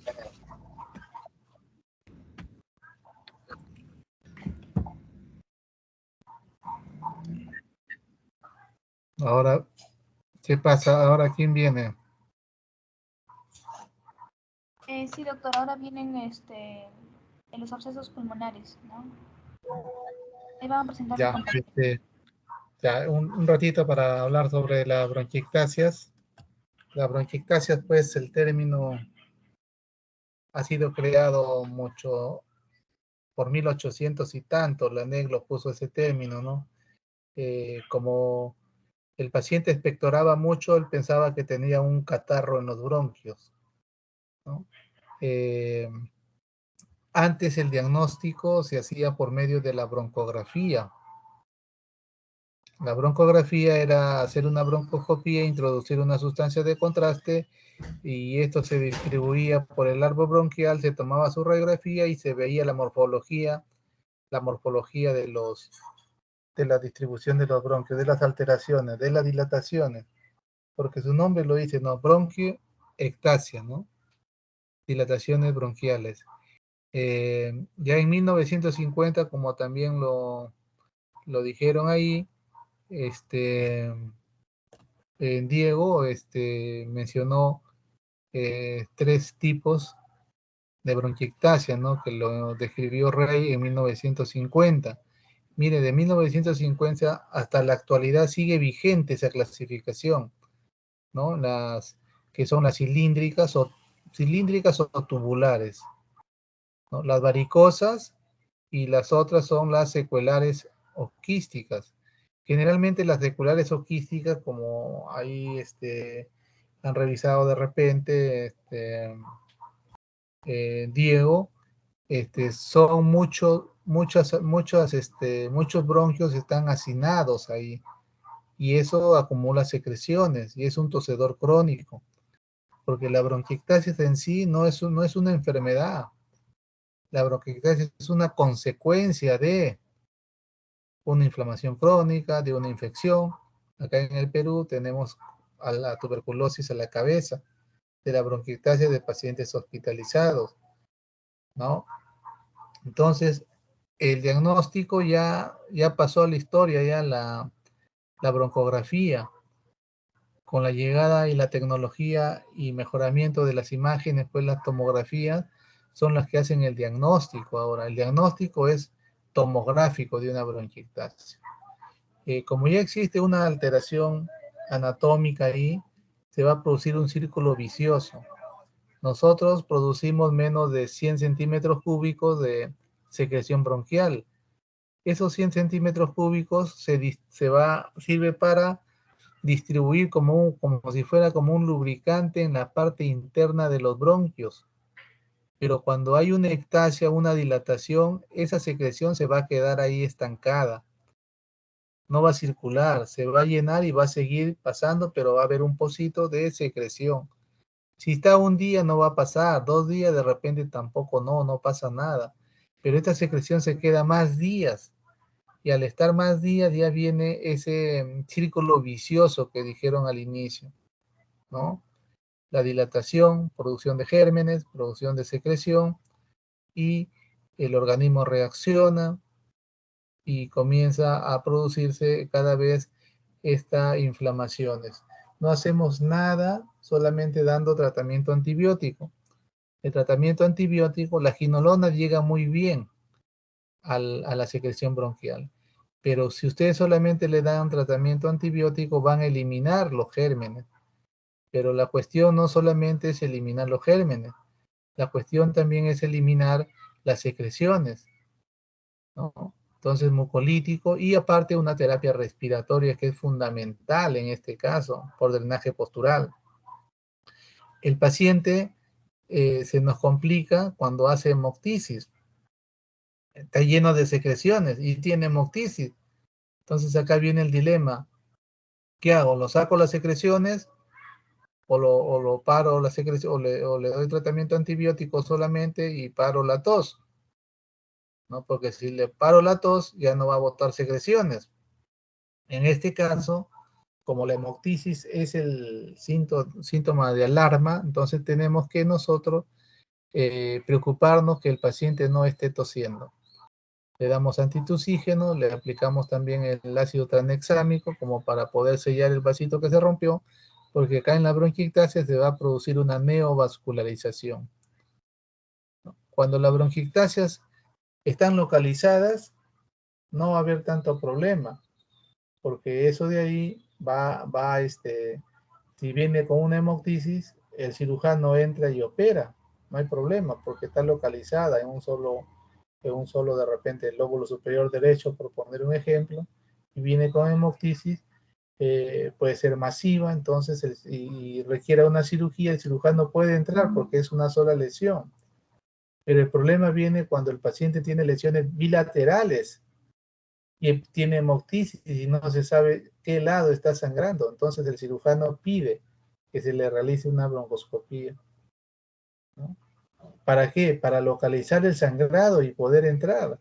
Ahora, ¿qué pasa? Ahora, ¿quién viene? Sí, doctor, ahora vienen en los abscesos pulmonares, ¿no? Ahí van a presentar Ya, los compañeros. ya un ratito para hablar sobre las bronquiectasias. La bronquiectasia, pues, el término ha sido creado mucho por 1800 y tanto. Laennec puso ese término, ¿no? Como el paciente expectoraba mucho, él pensaba que tenía un catarro en los bronquios, ¿no? Antes el diagnóstico se hacía por medio de la broncografía. La broncografía era hacer una broncoscopía, introducir una sustancia de contraste, y esto se distribuía por el árbol bronquial, se tomaba su radiografía y se veía la morfología de la distribución de los bronquios, de las alteraciones, de las dilataciones, porque su nombre lo dice, ¿no? Bronquiectasia, ¿no? Dilataciones bronquiales. Ya en 1950, como también lo dijeron ahí, Diego mencionó 3 tipos de bronquiectasia, ¿no? Que lo describió Rey en 1950. Mire, de 1950 hasta la actualidad sigue vigente esa clasificación, ¿no? Que son las cilíndricas o tubulares, ¿no? Las varicosas, y las otras son las secuelares o quísticas. Generalmente las secuelares o quísticas, como ahí han revisado de repente Diego, son muchos bronquios están hacinados ahí, y eso acumula secreciones y es un tosedor crónico, porque la bronquiectasis en sí no es una enfermedad. La bronquiectasia es una consecuencia de una inflamación crónica, de una infección. Acá en el Perú tenemos a la tuberculosis a la cabeza de la bronquiectasia de pacientes hospitalizados, ¿no? Entonces, el diagnóstico ya pasó a la historia, ya la broncografía, con la llegada y la tecnología y mejoramiento de las imágenes, pues las tomografías son las que hacen el diagnóstico ahora. El diagnóstico es tomográfico de una bronquiectasia. Como ya existe una alteración anatómica ahí, se va a producir un círculo vicioso. Nosotros producimos menos de 100 centímetros cúbicos de secreción bronquial. Esos 100 centímetros cúbicos sirve para distribuir como si fuera como un lubricante en la parte interna de los bronquios. Pero cuando hay una ectasia, una dilatación, esa secreción se va a quedar ahí estancada. No va a circular, se va a llenar y va a seguir pasando, pero va a haber un pocito de secreción. Si está un día no va a pasar, 2 días de repente tampoco no pasa nada. Pero esta secreción se queda más días. Y al estar más días ya viene ese círculo vicioso que dijeron al inicio, ¿no? La dilatación, producción de gérmenes, producción de secreción, y el organismo reacciona y comienza a producirse cada vez estas inflamaciones. No hacemos nada, solamente dando tratamiento antibiótico. El tratamiento antibiótico, la quinolona llega muy bien a la secreción bronquial. Pero si ustedes solamente le dan tratamiento antibiótico, van a eliminar los gérmenes. Pero la cuestión no solamente es eliminar los gérmenes, la cuestión también es eliminar las secreciones, ¿no? Entonces, mucolítico y aparte una terapia respiratoria que es fundamental en este caso, por drenaje postural. El paciente se nos complica cuando hace hemoptisis. Está lleno de secreciones y tiene hemoptisis. Entonces acá viene el dilema. ¿Qué hago? ¿Lo saco las secreciones o lo paro la secreción o le doy tratamiento antibiótico solamente y paro la tos? ¿No? Porque si le paro la tos ya no va a botar secreciones. En este caso, como la hemoptisis es el síntoma de alarma, entonces tenemos que nosotros preocuparnos que el paciente no esté tosiendo. Le damos antitusígeno, le aplicamos también el ácido tranexámico como para poder sellar el vasito que se rompió, porque acá en la bronquiectasia se va a producir una neovascularización. Cuando las bronquiectasias están localizadas, no va a haber tanto problema, porque eso de ahí si viene con una hemoptisis, el cirujano entra y opera, no hay problema, porque está localizada en un solo de repente el lóbulo superior derecho, por poner un ejemplo, y viene con hemoptisis, puede ser masiva, entonces, y requiere una cirugía, el cirujano puede entrar porque es una sola lesión. Pero el problema viene cuando el paciente tiene lesiones bilaterales y tiene hemoptisis y no se sabe qué lado está sangrando. Entonces el cirujano pide que se le realice una broncoscopía, ¿no? ¿Para qué? Para localizar el sangrado y poder entrar.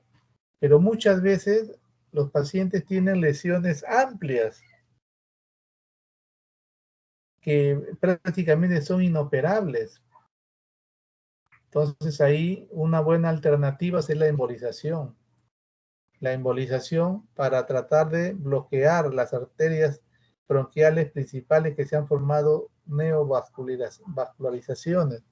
Pero muchas veces los pacientes tienen lesiones amplias que prácticamente son inoperables. Entonces ahí una buena alternativa es la embolización. La embolización para tratar de bloquear las arterias bronquiales principales que se han formado neovascularizaciones.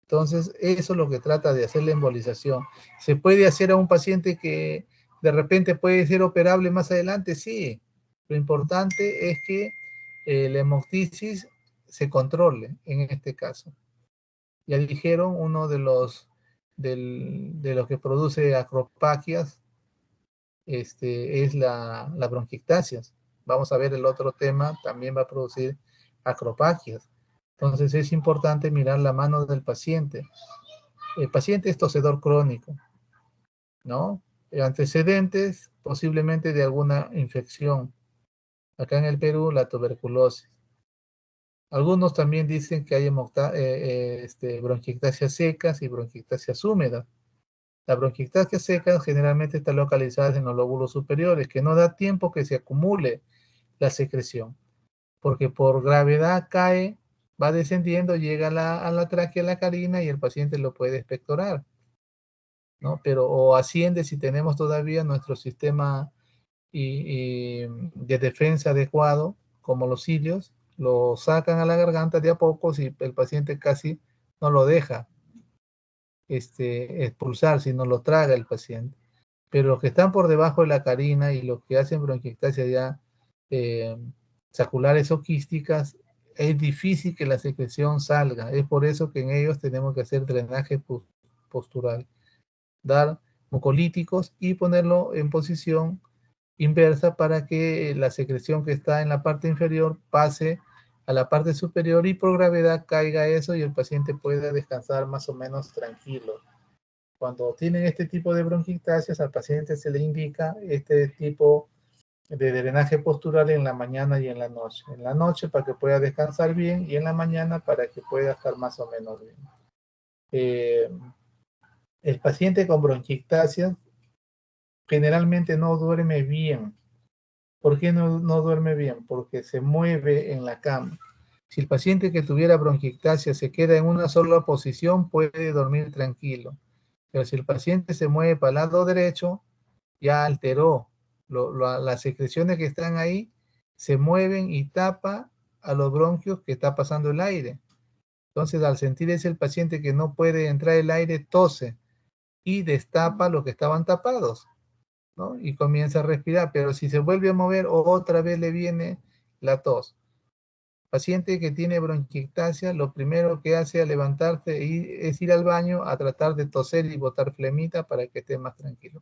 Entonces, eso es lo que trata de hacer la embolización. ¿Se puede hacer a un paciente que de repente puede ser operable más adelante? Sí. Lo importante es que la hemoptisis se controle en este caso. Ya dijeron, uno de los que produce acropaquias es la bronquiectasias. Vamos a ver el otro tema, también va a producir acropaquias. Entonces es importante mirar la mano del paciente. El paciente es tosedor crónico, ¿no? Antecedentes posiblemente de alguna infección. Acá en el Perú, la tuberculosis. Algunos también dicen que hay bronquiectasias secas y bronquiectasias húmedas. La bronquiectasia seca generalmente está localizada en los lóbulos superiores, que no da tiempo que se acumule la secreción, porque por gravedad cae, va descendiendo, llega a la tráquea, a la carina, y el paciente lo puede expectorar, ¿no? Pero o asciende si tenemos todavía nuestro sistema de defensa adecuado, como los cilios, lo sacan a la garganta de a poco y el paciente casi no lo deja expulsar, sino lo traga el paciente. Pero los que están por debajo de la carina y los que hacen bronquiectasia ya saculares o quísticas, es difícil que la secreción salga. Es por eso que en ellos tenemos que hacer drenaje postural, dar mucolíticos y ponerlo en posición inversa para que la secreción que está en la parte inferior pase a la parte superior y por gravedad caiga eso y el paciente pueda descansar más o menos tranquilo. Cuando tienen este tipo de bronquiectasias, al paciente se le indica este tipo de drenaje postural en la mañana y en la noche. En la noche para que pueda descansar bien y en la mañana para que pueda estar más o menos bien. El paciente con bronquiectasia generalmente no duerme bien. ¿Por qué no duerme bien? Porque se mueve en la cama. Si el paciente que tuviera bronquiectasia se queda en una sola posición, puede dormir tranquilo. Pero si el paciente se mueve para el lado derecho, ya alteró. Las secreciones que están ahí se mueven y tapa a los bronquios que está pasando el aire. Entonces, al sentir ese el paciente que no puede entrar el aire, tose y destapa lo que estaban tapados, ¿no? Y comienza a respirar, pero si se vuelve a mover, otra vez le viene la tos. Paciente que tiene bronquiectasia, lo primero que hace al levantarse es ir al baño a tratar de toser y botar flemita para que esté más tranquilo.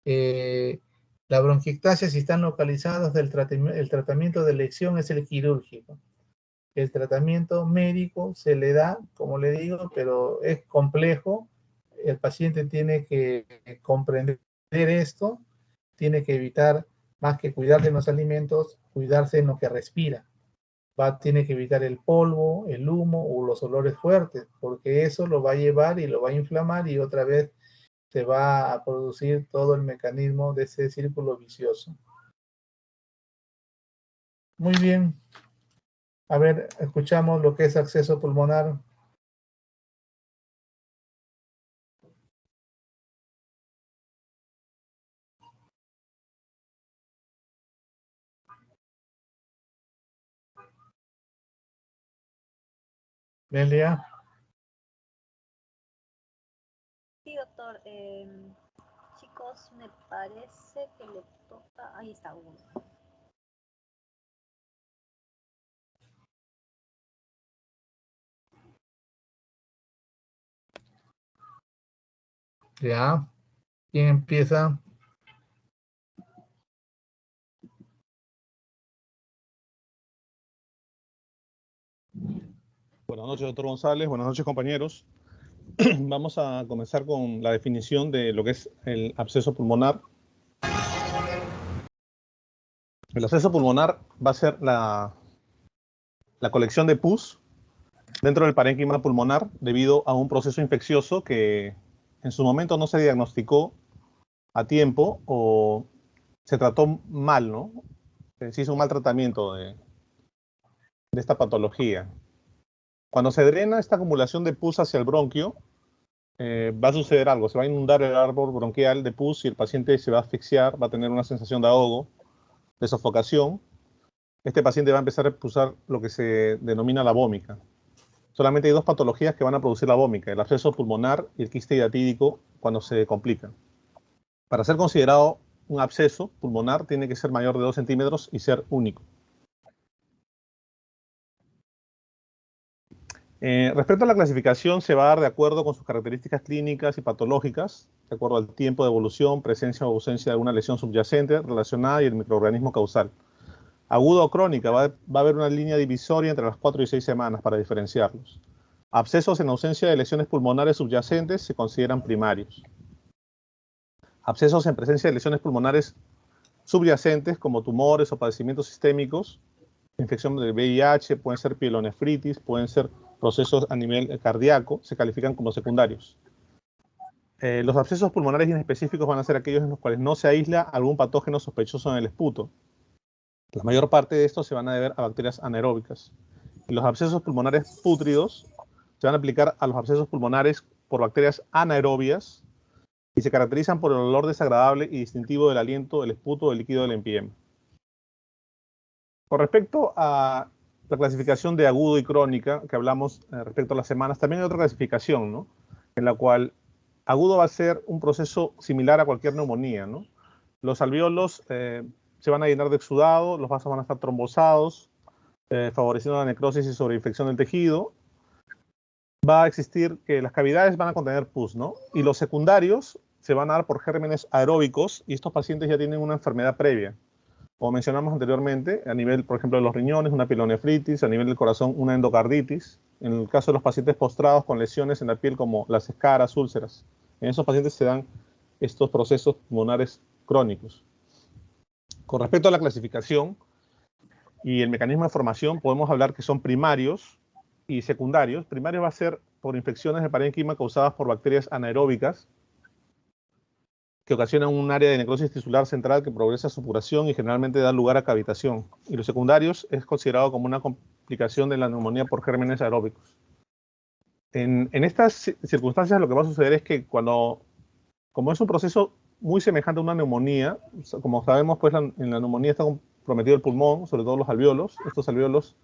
La bronquiectasia, si están localizados, el tratamiento de elección es el quirúrgico. El tratamiento médico se le da, como le digo, pero es complejo. El paciente tiene que comprender esto, tiene que evitar, más que cuidar de los alimentos, cuidarse en lo que respira. Tiene que evitar el polvo, el humo o los olores fuertes, porque eso lo va a llevar y lo va a inflamar y otra vez se va a producir todo el mecanismo de ese círculo vicioso. Muy bien. A ver, escuchamos lo que es acceso pulmonar. Delia. Sí, doctor. Chicos, me parece que le toca... Ahí está uno. Ya. ¿Quién empieza? Buenas noches, doctor González. Buenas noches, compañeros. Vamos a comenzar con la definición de lo que es el absceso pulmonar. El absceso pulmonar va a ser la colección de pus dentro del parénquima pulmonar debido a un proceso infeccioso que en su momento no se diagnosticó a tiempo o se trató mal, ¿no? Se hizo un mal tratamiento de esta patología. Cuando se drena esta acumulación de pus hacia el bronquio, va a suceder algo. Se va a inundar el árbol bronquial de pus y el paciente se va a asfixiar, va a tener una sensación de ahogo, de sofocación. Este paciente va a empezar a expulsar lo que se denomina la vómica. Solamente hay dos patologías que van a producir la vómica, el absceso pulmonar y el quiste hiatídico cuando se complican. Para ser considerado un absceso pulmonar tiene que ser mayor de 2 centímetros y ser único. Respecto a la clasificación, se va a dar de acuerdo con sus características clínicas y patológicas, de acuerdo al tiempo de evolución, presencia o ausencia de una lesión subyacente relacionada y el microorganismo causal. Aguda o crónica, va a haber una línea divisoria entre las 4 y 6 semanas para diferenciarlos. Abscesos en ausencia de lesiones pulmonares subyacentes se consideran primarios. Abscesos en presencia de lesiones pulmonares subyacentes como tumores o padecimientos sistémicos, infección del VIH, pueden ser pielonefritis, pueden ser procesos a nivel cardíaco, se califican como secundarios. Los abscesos pulmonares inespecíficos van a ser aquellos en los cuales no se aísla algún patógeno sospechoso en el esputo. La mayor parte de estos se van a deber a bacterias anaeróbicas. Y los abscesos pulmonares pútridos se van a aplicar a los abscesos pulmonares por bacterias anaerobias y se caracterizan por el olor desagradable y distintivo del aliento, del esputo o del líquido del empyema. Con respecto a la clasificación de agudo y crónica, que hablamos respecto a las semanas, también hay otra clasificación, ¿no? En la cual agudo va a ser un proceso similar a cualquier neumonía, ¿no? Los alvéolos se van a llenar de exudado, los vasos van a estar trombosados, favoreciendo la necrosis y sobreinfección del tejido. Va a existir que las cavidades van a contener pus, ¿no? Y los secundarios se van a dar por gérmenes aeróbicos y estos pacientes ya tienen una enfermedad previa. Como mencionamos anteriormente, a nivel, por ejemplo, de los riñones, una pielonefritis, a nivel del corazón, una endocarditis. En el caso de los pacientes postrados con lesiones en la piel como las escaras, úlceras, en esos pacientes se dan estos procesos pulmonares crónicos. Con respecto a la clasificación y el mecanismo de formación, podemos hablar que son primarios y secundarios. Primarios va a ser por infecciones de parénquima causadas por bacterias anaeróbicas que ocasionan un área de necrosis tisular central que progresa a supuración y generalmente da lugar a cavitación. Y los secundarios es considerado como una complicación de la neumonía por gérmenes aeróbicos. En estas circunstancias lo que va a suceder es que como es un proceso muy semejante a una neumonía, como sabemos, pues en la neumonía está comprometido el pulmón, sobre todo los alvéolos. Estos alvéolos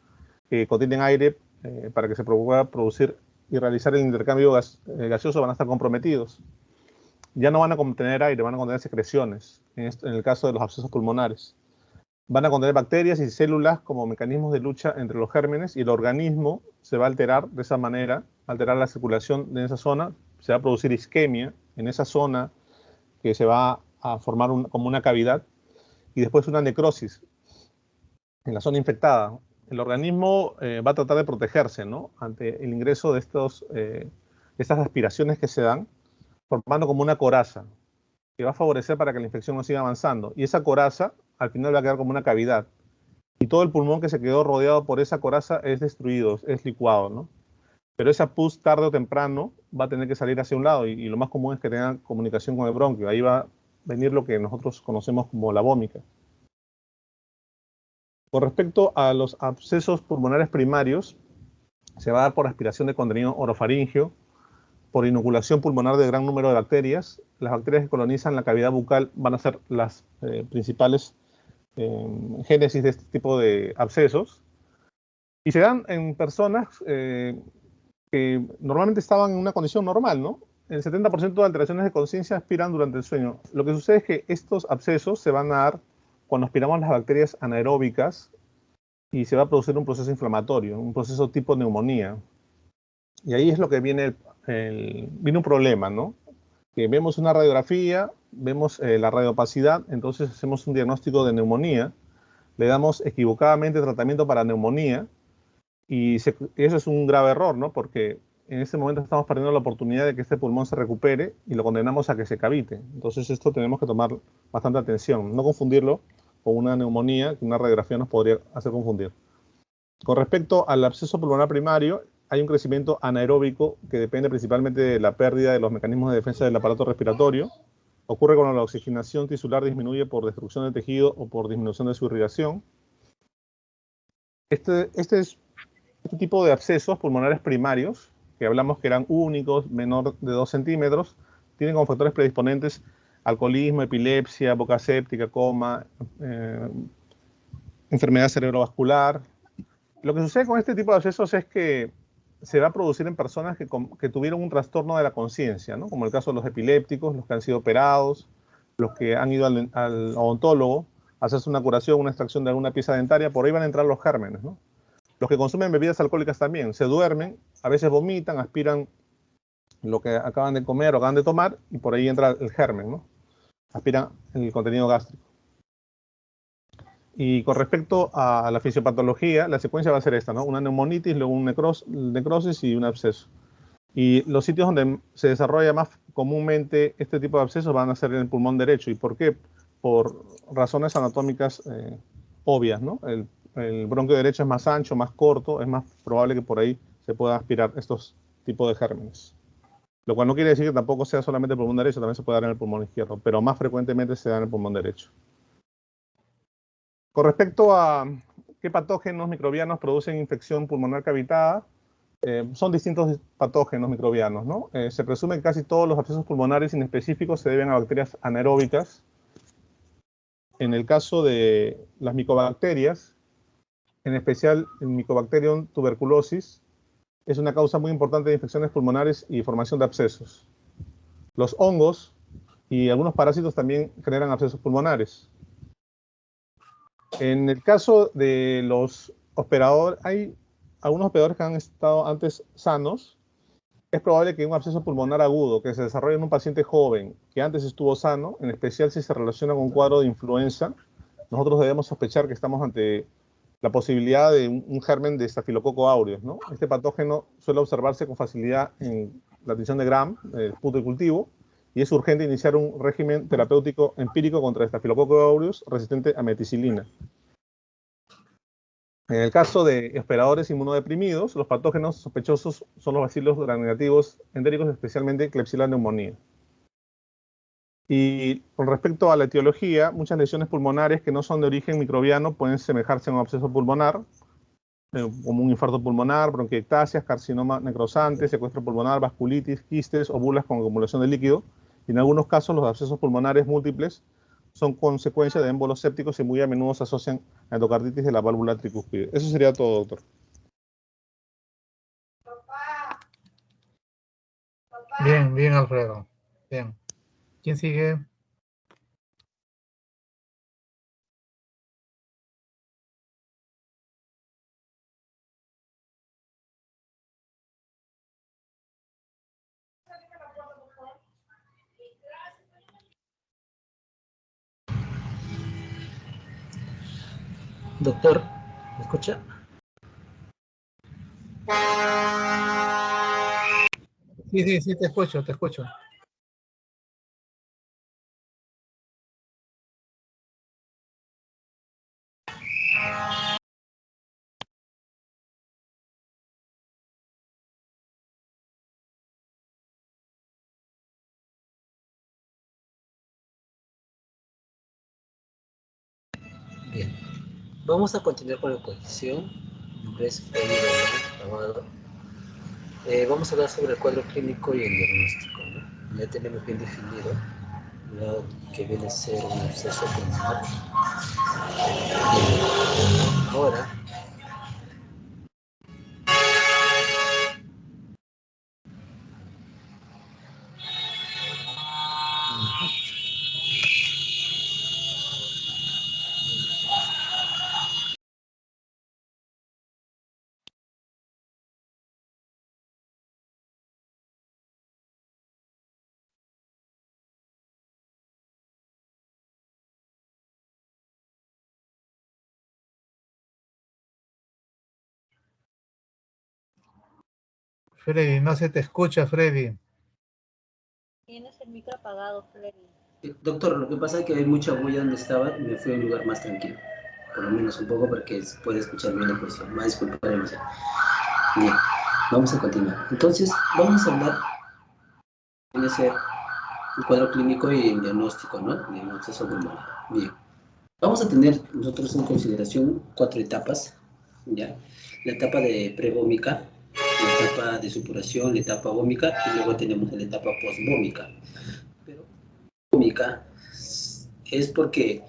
que contienen aire para que se pueda producir y realizar el intercambio gaseoso van a estar comprometidos. Ya no van a contener aire, van a contener secreciones, en el caso de los abscesos pulmonares. Van a contener bacterias y células como mecanismos de lucha entre los gérmenes y el organismo se va a alterar de esa manera, alterar la circulación de esa zona, se va a producir isquemia en esa zona que se va a formar como una cavidad y después una necrosis en la zona infectada. El organismo va a tratar de protegerse, ¿no?, ante el ingreso de estas aspiraciones que se dan, formando como una coraza que va a favorecer para que la infección no siga avanzando. Y esa coraza al final va a quedar como una cavidad. Y todo el pulmón que se quedó rodeado por esa coraza es destruido, es licuado, ¿no? Pero esa pus tarde o temprano va a tener que salir hacia un lado y lo más común es que tenga comunicación con el bronquio. Ahí va a venir lo que nosotros conocemos como la vómica. Con respecto a los abscesos pulmonares primarios, se va a dar por aspiración de contenido orofaríngeo, por inoculación pulmonar de gran número de bacterias. Las bacterias que colonizan la cavidad bucal van a ser las principales génesis de este tipo de abscesos. Y se dan en personas que normalmente estaban en una condición normal, ¿no? El 70% de alteraciones de conciencia aspiran durante el sueño. Lo que sucede es que estos abscesos se van a dar cuando aspiramos las bacterias anaeróbicas y se va a producir un proceso inflamatorio, un proceso tipo neumonía. Y ahí es lo que viene un problema, ¿no? Que vemos una radiografía, vemos la radiopacidad, entonces hacemos un diagnóstico de neumonía, le damos equivocadamente tratamiento para neumonía y eso es un grave error, ¿no? Porque en ese momento estamos perdiendo la oportunidad de que este pulmón se recupere y lo condenamos a que se cavite. Entonces esto tenemos que tomar bastante atención, no confundirlo con una neumonía que una radiografía nos podría hacer confundir. Con respecto al absceso pulmonar primario, hay un crecimiento anaeróbico que depende principalmente de la pérdida de los mecanismos de defensa del aparato respiratorio. Ocurre cuando la oxigenación tisular disminuye por destrucción del tejido o por disminución de su irrigación. Este tipo de abscesos pulmonares primarios, que hablamos que eran únicos, menor de 2 centímetros, tienen como factores predisponentes alcoholismo, epilepsia, boca séptica, coma, enfermedad cerebrovascular. Lo que sucede con este tipo de abscesos es que se va a producir en personas que tuvieron un trastorno de la conciencia, ¿no? Como el caso de los epilépticos, los que han sido operados, los que han ido al odontólogo a hacerse una curación, una extracción de alguna pieza dentaria, por ahí van a entrar los gérmenes, ¿no? Los que consumen bebidas alcohólicas también, se duermen, a veces vomitan, aspiran lo que acaban de comer o acaban de tomar y por ahí entra el germen, ¿no? Aspiran el contenido gástrico. Y con respecto a la fisiopatología, la secuencia va a ser esta, ¿no? Una neumonitis, luego un necrosis y un absceso. Y los sitios donde se desarrolla más comúnmente este tipo de abscesos van a ser en el pulmón derecho. ¿Y por qué? Por razones anatómicas obvias, ¿no? El bronquio derecho es más ancho, más corto, es más probable que por ahí se pueda aspirar estos tipos de gérmenes. Lo cual no quiere decir que tampoco sea solamente el pulmón derecho, también se puede dar en el pulmón izquierdo, pero más frecuentemente se da en el pulmón derecho. Con respecto a qué patógenos microbianos producen infección pulmonar cavitada, son distintos patógenos microbianos, ¿no? Se presume que casi todos los abscesos pulmonares inespecíficos se deben a bacterias anaeróbicas. En el caso de las micobacterias, en especial el Mycobacterium tuberculosis, es una causa muy importante de infecciones pulmonares y formación de abscesos. Los hongos y algunos parásitos también generan abscesos pulmonares. En el caso de los hospedadores, hay algunos hospedadores que han estado antes sanos. Es probable que un absceso pulmonar agudo que se desarrolle en un paciente joven que antes estuvo sano, en especial si se relaciona con un cuadro de influenza, nosotros debemos sospechar que estamos ante la posibilidad de un germen de Staphylococcus aureus, ¿no? Este patógeno suele observarse con facilidad en la tinción de Gram, el punto de cultivo, y es urgente iniciar un régimen terapéutico empírico contra Staphylococcus aureus resistente a meticilina. En el caso de hospedadores inmunodeprimidos, los patógenos sospechosos son los bacilos gram-negativos endéricos, especialmente Klebsiella pneumoniae. Y con respecto a la etiología, muchas lesiones pulmonares que no son de origen microbiano pueden semejarse a un absceso pulmonar, como un infarto pulmonar, bronquiectasias, carcinoma necrosante, secuestro pulmonar, vasculitis, quistes o bulas con acumulación de líquido. Y en algunos casos, los abscesos pulmonares múltiples son consecuencia de émbolos sépticos y muy a menudo se asocian a endocarditis de la válvula tricúspide. Eso sería todo, doctor. Bien, bien, Alfredo. Bien. ¿Quién sigue? Doctor, ¿me escucha? Sí, sí, sí, te escucho, te escucho. Bien. Vamos a continuar con la exposición. Mi nombre es Freddy Amado. Vamos a hablar sobre el cuadro clínico y el diagnóstico, ¿no? Ya tenemos bien definido lo que viene a ser un absceso pulmonar. Ahora, Freddy, no se te escucha, Freddy. Tienes el micro apagado, Freddy. doctor, lo que pasa es que hay mucha bulla donde estaba y me fui a un lugar más tranquilo. Por lo menos un poco porque se puede escuchar bien la cuestión. Más disculparemos. Bien, vamos a continuar. Entonces, vamos a hablar de ser el cuadro clínico y el diagnóstico, ¿no? De un absceso pulmonar. Bien. Vamos a tener nosotros en consideración 4 etapas, ¿ya? La etapa de prevómica, la etapa de supuración, la etapa vómica y luego tenemos la etapa posvómica. Pero vómica es porque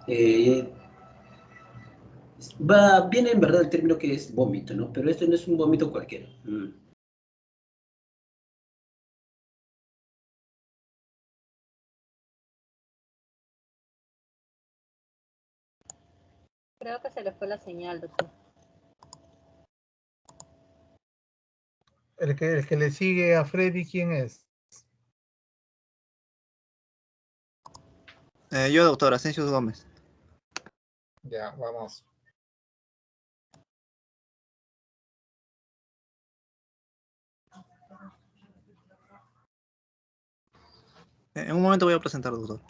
viene en verdad el término que es vómito, ¿no? Pero esto no es un vómito cualquiera. Creo que se le fue la señal, doctor. El que le sigue a Freddy, ¿quién es? Yo, doctor Asensio Gómez. Ya, vamos. En un momento voy a presentar, doctor.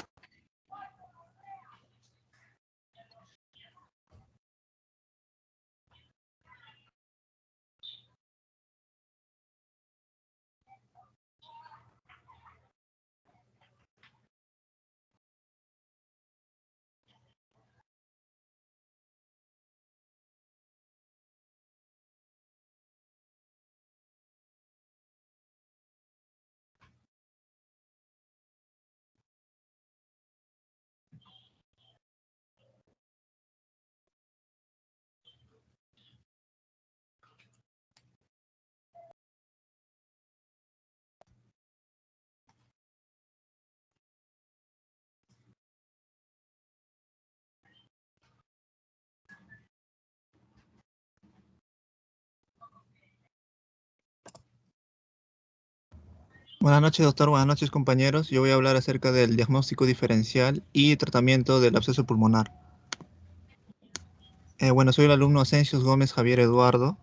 Buenas noches, doctor. Buenas noches, compañeros. Yo voy a hablar acerca del diagnóstico diferencial y tratamiento del absceso pulmonar. Bueno, soy el alumno Asensios Gómez Javier Eduardo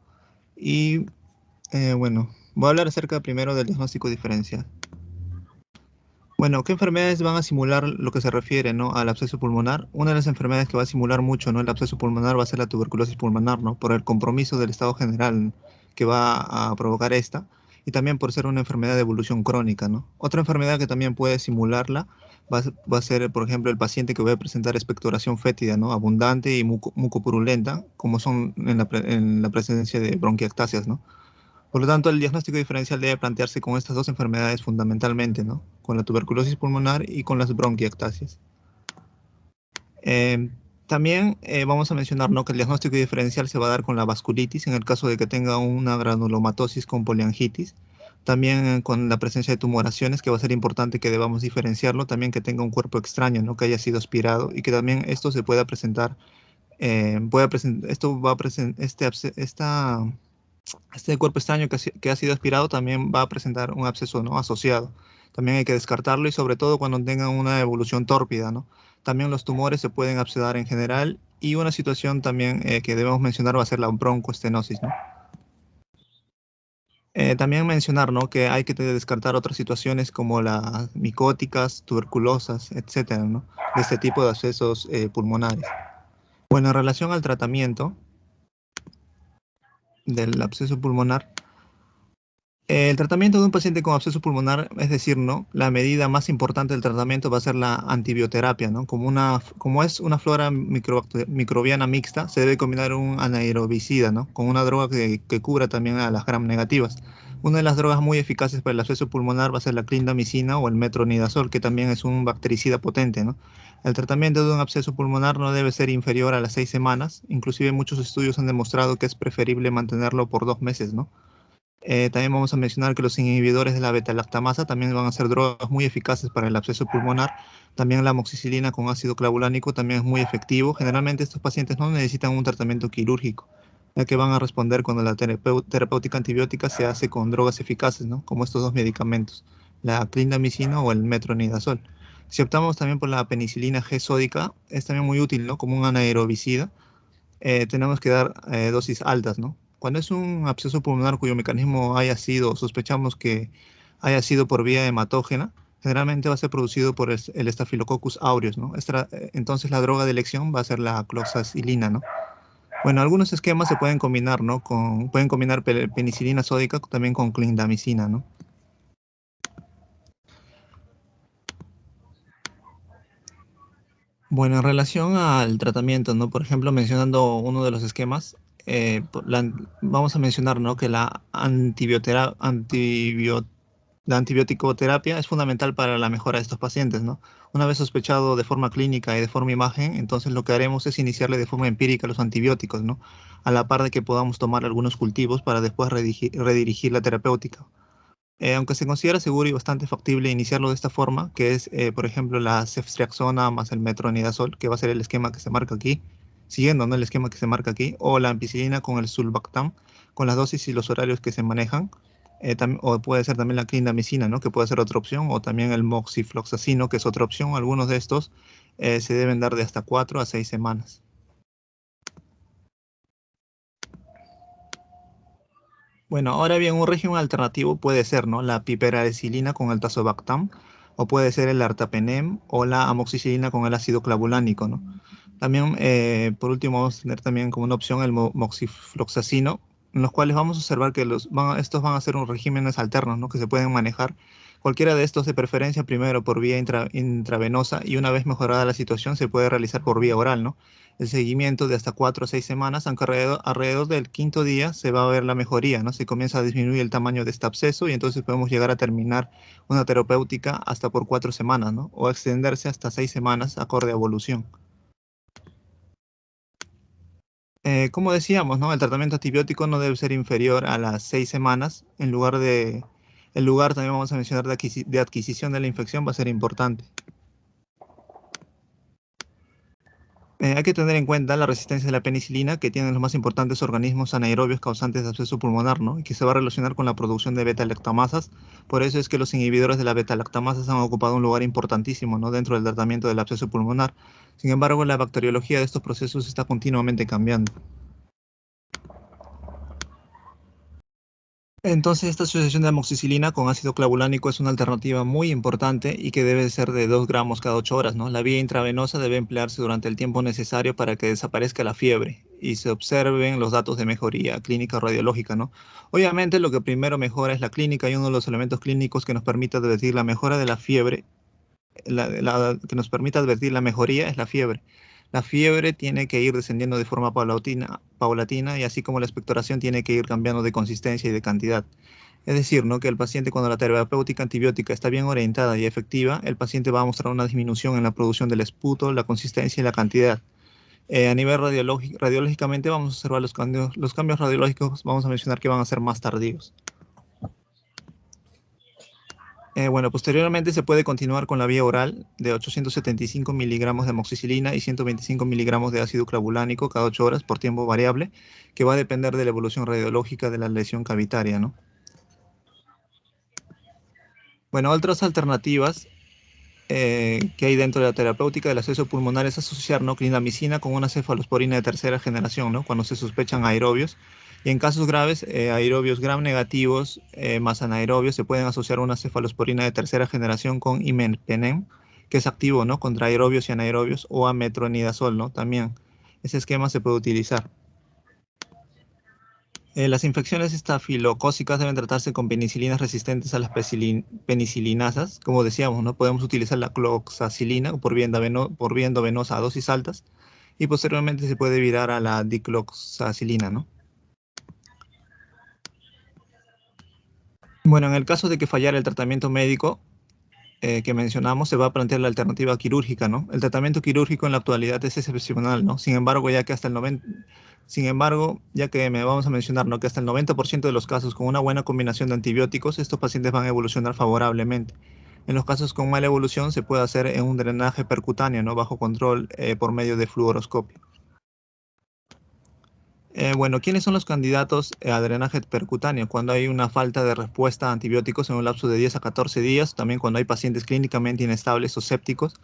y, bueno, voy a hablar acerca primero del diagnóstico diferencial. Bueno, ¿qué enfermedades van a simular lo que se refiere, ¿no?, al absceso pulmonar? Una de las enfermedades que va a simular mucho, ¿no?, el absceso pulmonar va a ser la tuberculosis pulmonar, ¿no?, por el compromiso del estado general que va a provocar esta, y también por ser una enfermedad de evolución crónica, ¿no? Otra enfermedad que también puede simularla va a ser, por ejemplo, el paciente que va a presentar expectoración fétida, ¿no?, abundante y mucopurulenta, como son en la presencia de bronquiectasias, ¿no? Por lo tanto, el diagnóstico diferencial debe plantearse con estas dos enfermedades fundamentalmente, ¿no?, con la tuberculosis pulmonar y con las bronquiectasias. Eh, También vamos a mencionar, ¿no?, que el diagnóstico diferencial se va a dar con la vasculitis en el caso de que tenga una granulomatosis con poliangitis. También con la presencia de tumoraciones, que va a ser importante que debamos diferenciarlo. También que tenga un cuerpo extraño, ¿no?, que haya sido aspirado y que también esto se pueda presentar. Esto va a presentar este cuerpo extraño que ha sido aspirado también va a presentar un absceso, ¿no?, asociado. También hay que descartarlo y sobre todo cuando tengan una evolución tórpida, ¿no? También los tumores se pueden abscedar en general y una situación también que debemos mencionar va a ser la broncoestenosis, ¿no? También mencionar, ¿no?, que hay que descartar otras situaciones como las micóticas, tuberculosas, etcétera, ¿no?, de este tipo de abscesos pulmonares. Bueno, en relación al tratamiento del absceso pulmonar, el tratamiento de un paciente con absceso pulmonar, es decir, ¿no?, la medida más importante del tratamiento va a ser la antibioterapia, ¿no? Como es una flora microbiana mixta, se debe combinar un anaerobicida, ¿no?, con una droga que cubra también a las gram negativas. Una de las drogas muy eficaces para el absceso pulmonar va a ser la clindamicina o el metronidazol, que también es un bactericida potente, ¿no? El tratamiento de un absceso pulmonar no debe ser inferior a las 6 semanas. Inclusive muchos estudios han demostrado que es preferible mantenerlo por 2 meses, ¿no? También vamos a mencionar que los inhibidores de la beta-lactamasa también van a ser drogas muy eficaces para el absceso pulmonar. También la amoxicilina con ácido clavulánico también es muy efectivo. Generalmente estos pacientes no necesitan un tratamiento quirúrgico, ya que van a responder cuando la terapéutica antibiótica se hace con drogas eficaces, ¿no?, como estos dos medicamentos, la clindamicina o el metronidazol. Si optamos también por la penicilina G sódica, es también muy útil, ¿no?, como un anaerobicida. Tenemos que dar dosis altas, ¿no? Cuando es un absceso pulmonar cuyo mecanismo sospechamos que haya sido por vía hematógena, generalmente va a ser producido por el Staphylococcus aureus, ¿no? Entonces la droga de elección va a ser la cloxacilina, ¿no? Bueno, algunos esquemas se pueden combinar, ¿no? Pueden combinar penicilina sódica también con clindamicina, ¿no? Bueno, en relación al tratamiento, ¿no?, por ejemplo, mencionando uno de los esquemas, vamos a mencionar, ¿no?, que la antibioticoterapia es fundamental para la mejora de estos pacientes, ¿no? Una vez sospechado de forma clínica y de forma imagen, entonces lo que haremos es iniciarle de forma empírica los antibióticos, ¿no?, a la par de que podamos tomar algunos cultivos para después redirigir la terapéutica. Aunque se considera seguro y bastante factible iniciarlo de esta forma, que es, por ejemplo, la ceftriaxona más el metronidazol, que va a ser el esquema que se marca aquí, siguiendo, ¿no?, el esquema que se marca aquí, o la ampicilina con el sulbactam, con las dosis y los horarios que se manejan, o puede ser también la clindamicina, ¿no?, que puede ser otra opción, o también el moxifloxacino, que es otra opción. Algunos de estos se deben dar de hasta 4 a 6 semanas. Bueno, ahora bien, un régimen alternativo puede ser, ¿no?, la piperacilina con el tazobactam, o puede ser el artapenem o la amoxicilina con el ácido clavulánico, ¿no? También, por último, vamos a tener también como una opción el moxifloxacino, en los cuales vamos a observar que estos van a ser unos regímenes alternos, ¿no?, que se pueden manejar. Cualquiera de estos, de preferencia, primero por vía intravenosa, y una vez mejorada la situación se puede realizar por vía oral, ¿no? El seguimiento de hasta 4 o 6 semanas, aunque alrededor del quinto día se va a ver la mejoría, ¿no? Se comienza a disminuir el tamaño de este absceso y entonces podemos llegar a terminar una terapéutica hasta por 4 semanas, ¿no?, o extenderse hasta 6 semanas acorde a evolución. Como decíamos, ¿no?, el tratamiento antibiótico no debe ser inferior a las 6 semanas. El lugar también vamos a mencionar de adquisición de la infección va a ser importante. Hay que tener en cuenta la resistencia de la penicilina que tienen los más importantes organismos anaerobios causantes de absceso pulmonar, ¿no? Y que se va a relacionar con la producción de beta-lactamasas. Por eso es que los inhibidores de la beta-lactamasas han ocupado un lugar importantísimo, ¿no? Dentro del tratamiento del absceso pulmonar. Sin embargo, la bacteriología de estos procesos está continuamente cambiando. Entonces, esta asociación de amoxicilina con ácido clavulánico es una alternativa muy importante y que debe ser de 2 gramos cada 8 horas, ¿no? La vía intravenosa debe emplearse durante el tiempo necesario para que desaparezca la fiebre y se observen los datos de mejoría clínica o radiológica, ¿no? Obviamente, lo que primero mejora es la clínica y uno de los elementos clínicos que nos permite advertir la mejora de la fiebre, que nos permite advertir la mejoría es la fiebre. La fiebre tiene que ir descendiendo de forma paulatina y así como la expectoración tiene que ir cambiando de consistencia y de cantidad. Es decir, ¿no? Que el paciente cuando la terapéutica antibiótica está bien orientada y efectiva, el paciente va a mostrar una disminución en la producción del esputo, la consistencia y la cantidad. A nivel radiológicamente vamos a observar los cambios radiológicos, vamos a mencionar que van a ser más tardíos. Bueno, posteriormente se puede continuar con la vía oral de 875 miligramos de amoxicilina y 125 miligramos de ácido clavulánico cada 8 horas por tiempo variable, que va a depender de la evolución radiológica de la lesión cavitaria, ¿no? Bueno, otras alternativas que hay dentro de la terapéutica del absceso pulmonar es asociar, ¿no? Clindamicina con una cefalosporina de tercera generación, ¿no? Cuando se sospechan aerobios. Y en casos graves, aerobios gram negativos más anaerobios se pueden asociar una cefalosporina de tercera generación con imepenem, que es activo, ¿no? Contra aerobios y anaerobios, o a metronidazol, ¿no? También ese esquema se puede utilizar. Las infecciones estafilocócicas deben tratarse con penicilinas resistentes a las penicilinasas. Como decíamos, ¿no? Podemos utilizar la cloxacilina por vía endovenosa a dosis altas y posteriormente se puede virar a la dicloxacilina, ¿no? Bueno, en el caso de que fallara el tratamiento médico que mencionamos, se va a plantear la alternativa quirúrgica, ¿no? El tratamiento quirúrgico en la actualidad es excepcional, ¿no? Sin embargo, ya que vamos a mencionar, ¿no? Que hasta el 90% de los casos con una buena combinación de antibióticos, estos pacientes van a evolucionar favorablemente. En los casos con mala evolución se puede hacer en un drenaje percutáneo, ¿no? Bajo control por medio de fluoroscopio. Bueno, ¿quiénes son los candidatos a drenaje percutáneo? Cuando hay una falta de respuesta a antibióticos en un lapso de 10 a 14 días, también cuando hay pacientes clínicamente inestables o sépticos,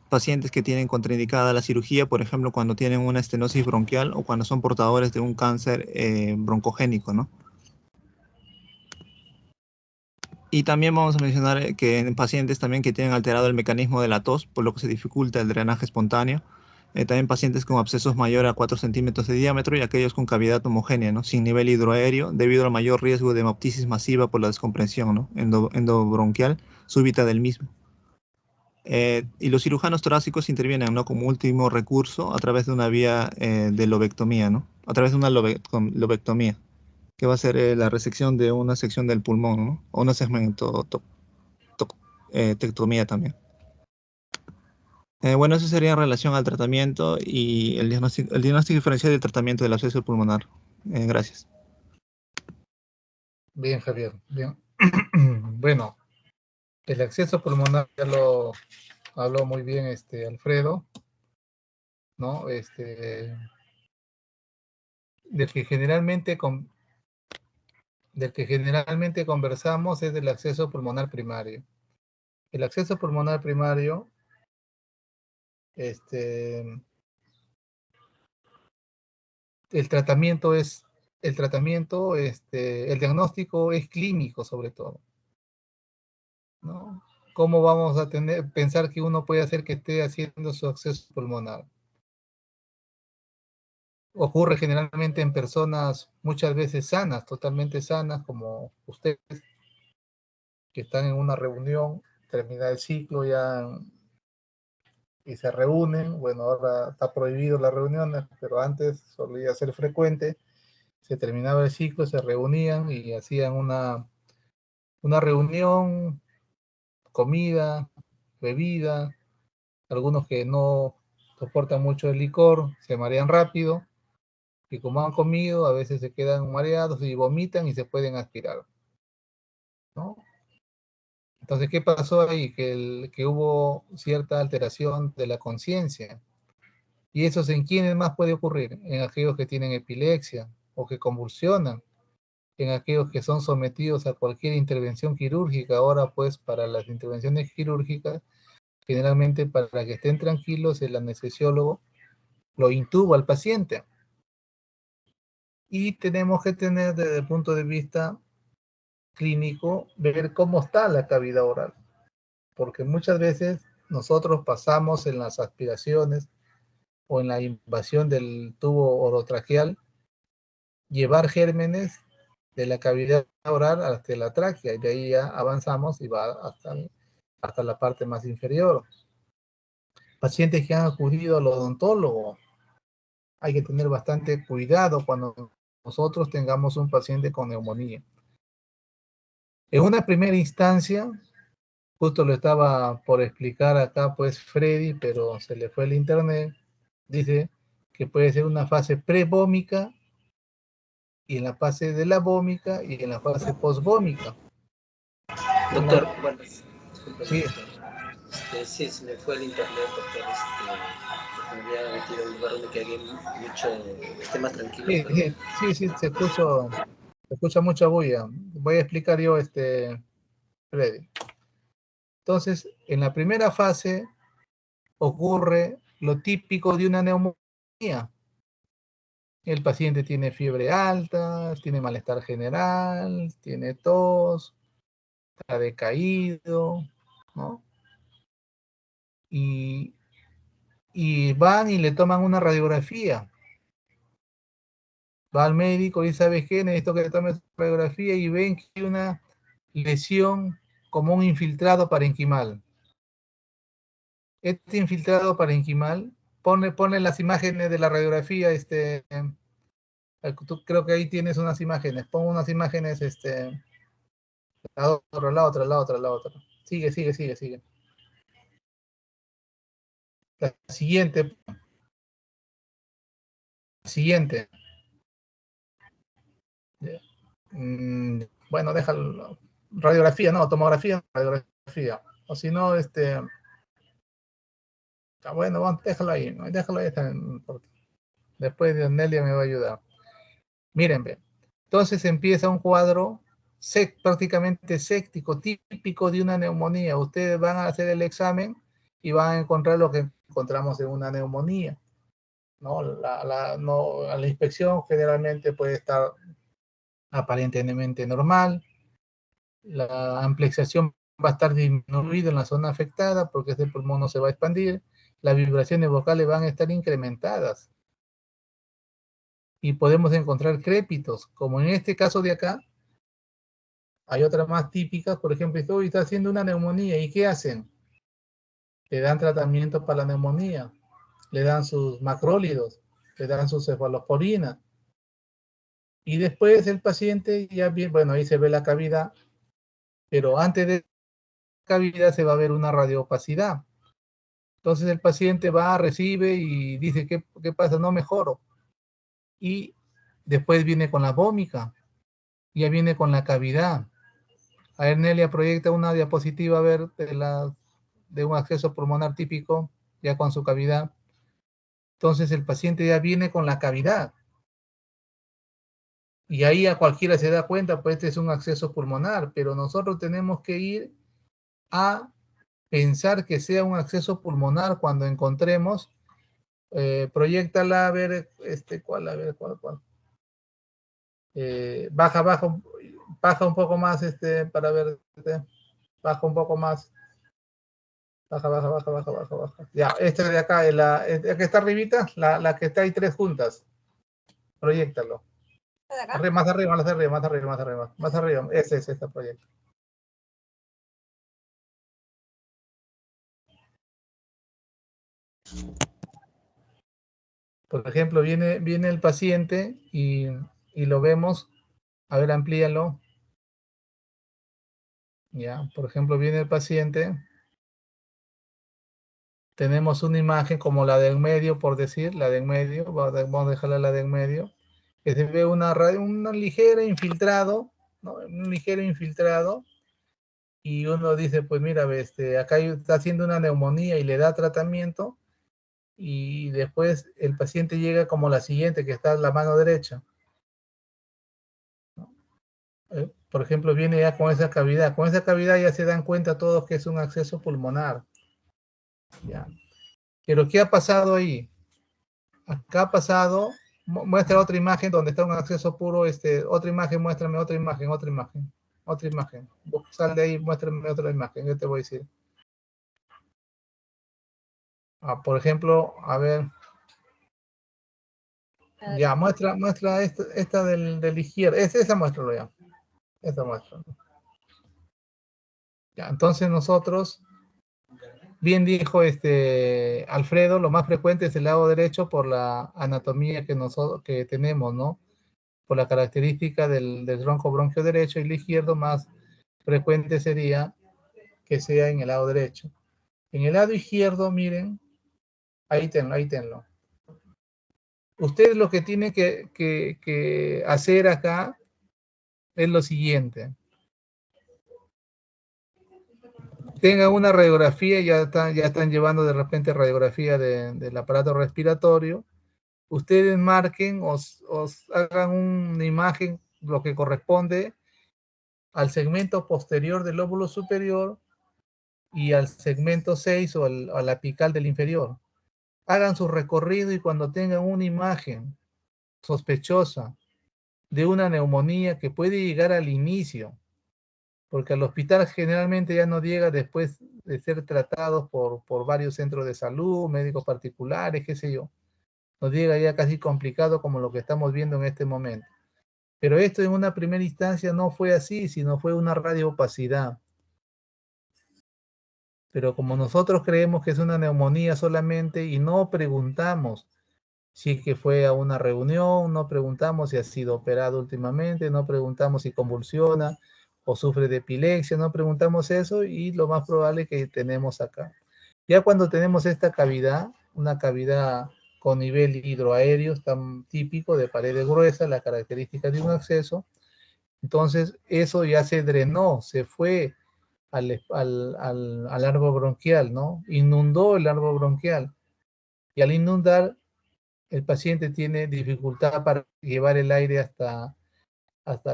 pacientes que tienen contraindicada la cirugía, por ejemplo, cuando tienen una estenosis bronquial o cuando son portadores de un cáncer broncogénico, ¿no? Y también vamos a mencionar que en pacientes también que tienen alterado el mecanismo de la tos, por lo que se dificulta el drenaje espontáneo. También pacientes con abscesos mayores a 4 centímetros de diámetro y aquellos con cavidad homogénea, ¿no? Sin nivel hidroaéreo, debido al mayor riesgo de hemoptisis masiva por la descompresión, ¿no? Endobronquial súbita del mismo. Y los cirujanos torácicos intervienen, ¿no? Como último recurso a través de una vía de lobectomía, ¿no? A través de una lobectomía, que va a ser la resección de una sección del pulmón, ¿no? O una segmentotectomía también. Bueno, eso sería en relación al tratamiento y el diagnóstico diferencial del tratamiento del absceso pulmonar. Gracias. Bien, Javier. Bien. Bueno, el acceso pulmonar ya lo habló muy bien Alfredo, ¿no? Del que generalmente conversamos es del acceso pulmonar primario. El acceso pulmonar primario, el diagnóstico es clínico sobre todo, ¿no? ¿Cómo vamos a pensar que uno puede hacer que esté haciendo su acceso pulmonar? Ocurre generalmente en personas muchas veces sanas, totalmente sanas, como ustedes, que están en una reunión, termina el ciclo ya y se reúnen. Bueno, ahora está prohibido las reuniones, pero antes solía ser frecuente. Se terminaba el ciclo, se reunían y hacían una reunión, comida, bebida. Algunos que no soportan mucho el licor se marean rápido y como han comido a veces se quedan mareados y vomitan y se pueden aspirar, ¿no? Entonces, ¿qué pasó ahí? Que hubo cierta alteración de la conciencia. ¿Y eso en quiénes más puede ocurrir? En aquellos que tienen epilepsia o que convulsionan, en aquellos que son sometidos a cualquier intervención quirúrgica. Ahora, pues, para las intervenciones quirúrgicas, generalmente para que estén tranquilos, el anestesiólogo lo intuba al paciente. Y tenemos que tener, desde el punto de vista clínico, ver cómo está la cavidad oral. Porque muchas veces nosotros pasamos en las aspiraciones o en la invasión del tubo orotraqueal, llevar gérmenes de la cavidad oral hasta la tráquea, y de ahí ya avanzamos y va hasta la parte más inferior. Pacientes que han acudido al odontólogo, hay que tener bastante cuidado cuando nosotros tengamos un paciente con neumonía. En una primera instancia, justo lo estaba por explicar acá pues Freddy, pero se le fue el internet, dice que puede ser una fase prevómica, y en la fase de la vómica y en la fase posvómica. Doctor, bueno, disculpe. Sí. Sí, se me fue el internet, doctor. Me había metido en un lugar donde había mucho temas tranquilos. Sí, se escucha mucha bulla. Voy a explicar yo, Freddy. Entonces, en la primera fase ocurre lo típico de una neumonía. El paciente tiene fiebre alta, tiene malestar general, tiene tos, está decaído, ¿no? Y van y le toman una radiografía. Va al médico y ¿sabes qué? Necesito que le tomes radiografía, y ven que hay una lesión como un infiltrado parenquimal. Este infiltrado parenquimal, ponle las imágenes de la radiografía, tú creo que ahí tienes unas imágenes, pon unas imágenes, la otra. Sigue. La siguiente. Bueno, déjalo. Radiografía, no, tomografía, radiografía. O si no, bueno, déjalo ahí, ¿no? Déjalo ahí. Después de Nelia me va a ayudar. Miren, ve. Entonces empieza un cuadro prácticamente séptico, típico de una neumonía. Ustedes van a hacer el examen y van a encontrar lo que encontramos en una neumonía, ¿no? La inspección generalmente puede estar aparentemente normal. La ampliación va a estar disminuida en la zona afectada porque este pulmón no se va a expandir. Las vibraciones vocales van a estar incrementadas. Y podemos encontrar crépitos, como en este caso de acá. Hay otras más típicas, por ejemplo, hoy está haciendo una neumonía, ¿y qué hacen? Le dan tratamiento para la neumonía, le dan sus macrólidos, le dan su cefalosporina, y después el paciente ya bien, bueno, ahí se ve la cavidad, pero antes de la cavidad se va a ver una radioopacidad. Entonces el paciente va, recibe y dice, ¿qué pasa? No mejoro. Y después viene con la vómica, ya viene con la cavidad. A ver, Nelia, proyecta una diapositiva, a ver, de un acceso pulmonar típico, ya con su cavidad. Entonces el paciente ya viene con la cavidad. Y ahí a cualquiera se da cuenta, pues este es un acceso pulmonar, pero nosotros tenemos que ir a pensar que sea un acceso pulmonar cuando encontremos. Proyéctala, a ver, ¿cuál? A ver, ¿cuál? Baja un poco más, para ver, baja un poco más. Baja. Ya, esta de acá, la que está arribita, la que está ahí tres juntas. Proyéctalo. Más arriba. Ese es este proyecto. Por ejemplo, viene el paciente y lo vemos. A ver, amplíalo. Ya, por ejemplo, viene el paciente. Tenemos una imagen como la de en medio, por decir, la de en medio. Vamos a dejarla la de en medio. Que se ve una ligera infiltrado, ¿no? Un ligero infiltrado. Y uno dice, pues mira, acá está haciendo una neumonía y le da tratamiento. y después el paciente llega como la siguiente, que está en la mano derecha. Por ejemplo, viene ya con esa cavidad. Con esa cavidad ya se dan cuenta todos que es un acceso pulmonar. ¿Ya? Pero ¿qué ha pasado ahí? Acá ha pasado, muestra otra imagen donde está un acceso puro, otra imagen, muéstrame otra imagen, otra imagen, otra imagen. Sal de ahí, muéstrame otra imagen, yo te voy a decir. Por ejemplo, a ver. Ya, muestra esta del izquierdo. Esa muéstralo ya. Esa muéstralo. Ya, entonces nosotros, bien dijo Alfredo, lo más frecuente es el lado derecho por la anatomía que tenemos, ¿no? Por la característica del tronco bronquio derecho, y el izquierdo más frecuente sería que sea en el lado derecho. En el lado izquierdo, miren, ahí tenlo. Ustedes lo que tienen que hacer acá es lo siguiente. Tengan una radiografía, ya están llevando de repente radiografía del aparato respiratorio. Ustedes marquen o hagan una imagen, lo que corresponde al segmento posterior del lóbulo superior y al segmento 6 o a la apical del inferior. Hagan su recorrido y cuando tengan una imagen sospechosa de una neumonía que puede llegar al inicio, porque al hospital generalmente ya no llega después de ser tratados por varios centros de salud, médicos particulares, qué sé yo. Nos llega ya casi complicado como lo que estamos viendo en este momento. Pero esto en una primera instancia no fue así, sino fue una radioopacidad. Pero como nosotros creemos que es una neumonía solamente y no preguntamos si es que fue a una reunión, no preguntamos si ha sido operado últimamente, no preguntamos si convulsiona o sufre de epilepsia, no preguntamos eso y lo más probable es que tenemos acá. Ya cuando tenemos esta cavidad, una cavidad con nivel hidroaéreo tan típico de paredes gruesas, la característica de un acceso, entonces eso ya se drenó, se fue al árbol bronquial, ¿no? Inundó el árbol bronquial. Y al inundar, el paciente tiene dificultad para llevar el aire hasta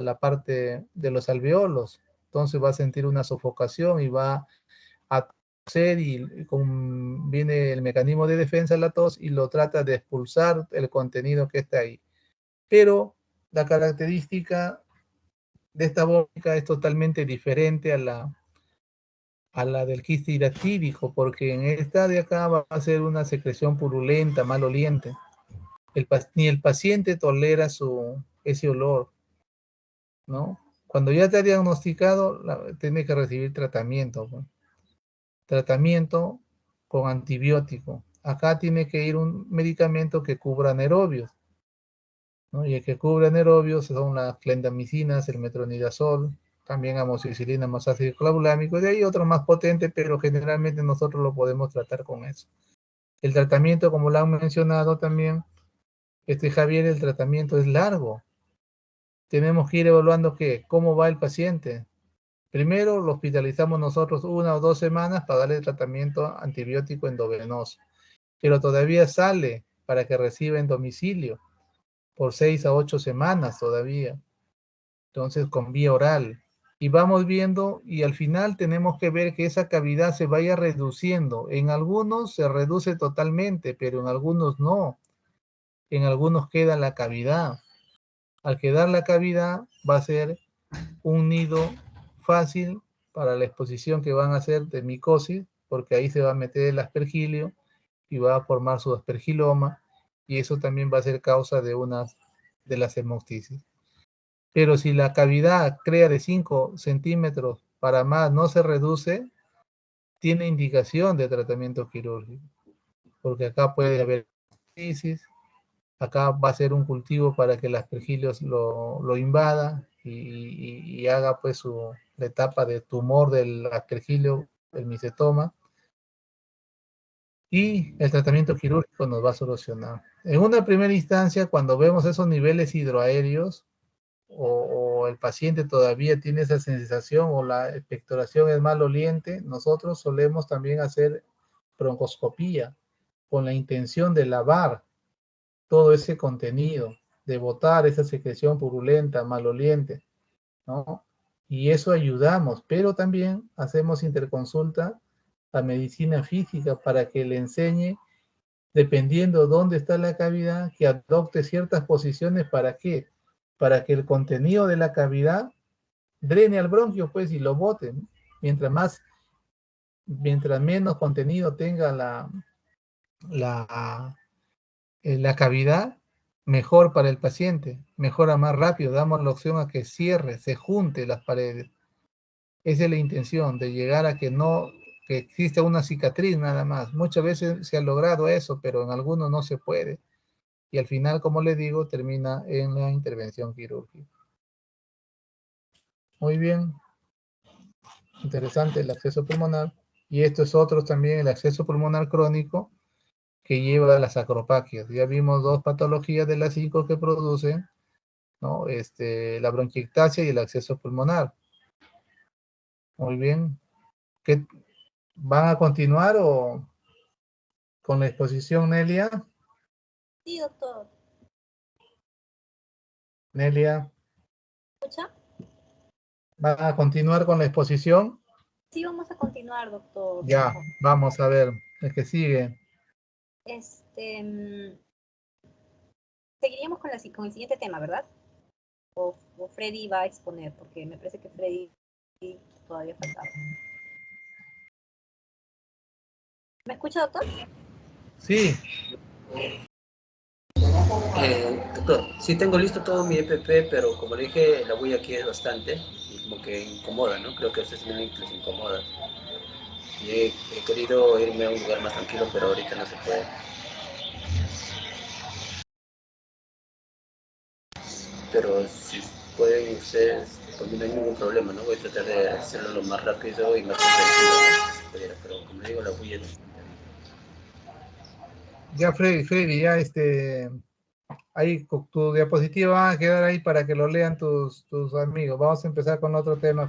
la parte de los alveolos. Entonces va a sentir una sofocación y va a toser y viene el mecanismo de defensa, la tos, y lo trata de expulsar el contenido que está ahí. Pero la característica de esta bronquia es totalmente diferente a la del quiste hidroactídico, porque en esta de acá va a ser una secreción purulenta, maloliente. Ni el paciente tolera ese olor, ¿no? Cuando ya te ha diagnosticado, tiene que recibir tratamiento, ¿no? Tratamiento con antibiótico. Acá tiene que ir un medicamento que cubra anaerobios, ¿no? Y el que cubre anaerobios son las clindamicinas, el metronidazol, también amoxicilina más ácido clavulámico, de ahí otro más potente, pero generalmente nosotros lo podemos tratar con eso. El tratamiento, como lo han mencionado también, Javier, el tratamiento es largo. Tenemos que ir evaluando cómo va el paciente. Primero lo hospitalizamos nosotros 1 o 2 semanas para darle tratamiento antibiótico endovenoso, pero todavía sale para que reciba en domicilio por 6 a 8 semanas todavía. Entonces con vía oral. Y vamos viendo y al final tenemos que ver que esa cavidad se vaya reduciendo. En algunos se reduce totalmente, pero en algunos no. En algunos queda la cavidad. Al quedar la cavidad va a ser un nido fácil para la exposición que van a hacer de micosis, porque ahí se va a meter el aspergilio y va a formar su aspergiloma, y eso también va a ser causa de las hemoptisis. Pero si la cavidad crea de 5 centímetros para más no se reduce, tiene indicación de tratamiento quirúrgico, porque acá puede haber hemoptisis, acá va a ser un cultivo para que el aspergilio lo invada y haga pues la etapa de tumor del aspergilio, el micetoma, y el tratamiento quirúrgico nos va a solucionar. En una primera instancia, cuando vemos esos niveles hidroaéreos o el paciente todavía tiene esa sensación o la expectoración es maloliente, nosotros solemos también hacer broncoscopía con la intención de lavar todo ese contenido, de botar esa secreción purulenta, maloliente, ¿no? Y eso ayudamos, pero también hacemos interconsulta a medicina física para que le enseñe, dependiendo dónde está la cavidad, que adopte ciertas posiciones. ¿Para qué? Para que el contenido de la cavidad drene al bronquio, pues, y lo bote, ¿no? Mientras menos contenido tenga la cavidad, mejor para el paciente, mejora más rápido, damos la opción a que cierre, se junte las paredes. Esa es la intención, de llegar a que exista una cicatriz nada más. Muchas veces se ha logrado eso, pero en algunos no se puede. Y al final, como les digo, termina en la intervención quirúrgica. Muy bien. Interesante el acceso pulmonar. Y esto es otro también, el acceso pulmonar crónico, que lleva a las acropaquias. Ya vimos 2 patologías de las 5 que producen, ¿no? La bronquiectasia y el acceso pulmonar. Muy bien. ¿Qué, van a continuar o con la exposición, Nelia? Sí, doctor. Nelia, ¿Escucha? ¿van a continuar con la exposición? Sí, vamos a continuar, doctor. Ya, vamos a ver, el que sigue. Seguiríamos con el siguiente tema, ¿verdad? O Freddy va a exponer, porque me parece que Freddy todavía faltaba. ¿Me escucha, doctor? Sí. Doctor, sí tengo listo todo mi EPP, pero como le dije, la bulla aquí es bastante y como que incomoda, ¿no? Creo que a ustedes también les incomoda. Y he querido irme a un lugar más tranquilo, pero ahorita no se puede. Pero si pueden ustedes, por mí no hay ningún problema, ¿no? Voy a tratar de hacerlo lo más rápido y más comprensivo, ¿no? Si pudiera, pero como digo, la bulla es bastante. Ya, Freddy, ya ahí tu diapositiva va a quedar ahí para que lo lean tus amigos. Vamos a empezar con otro tema, Freddy.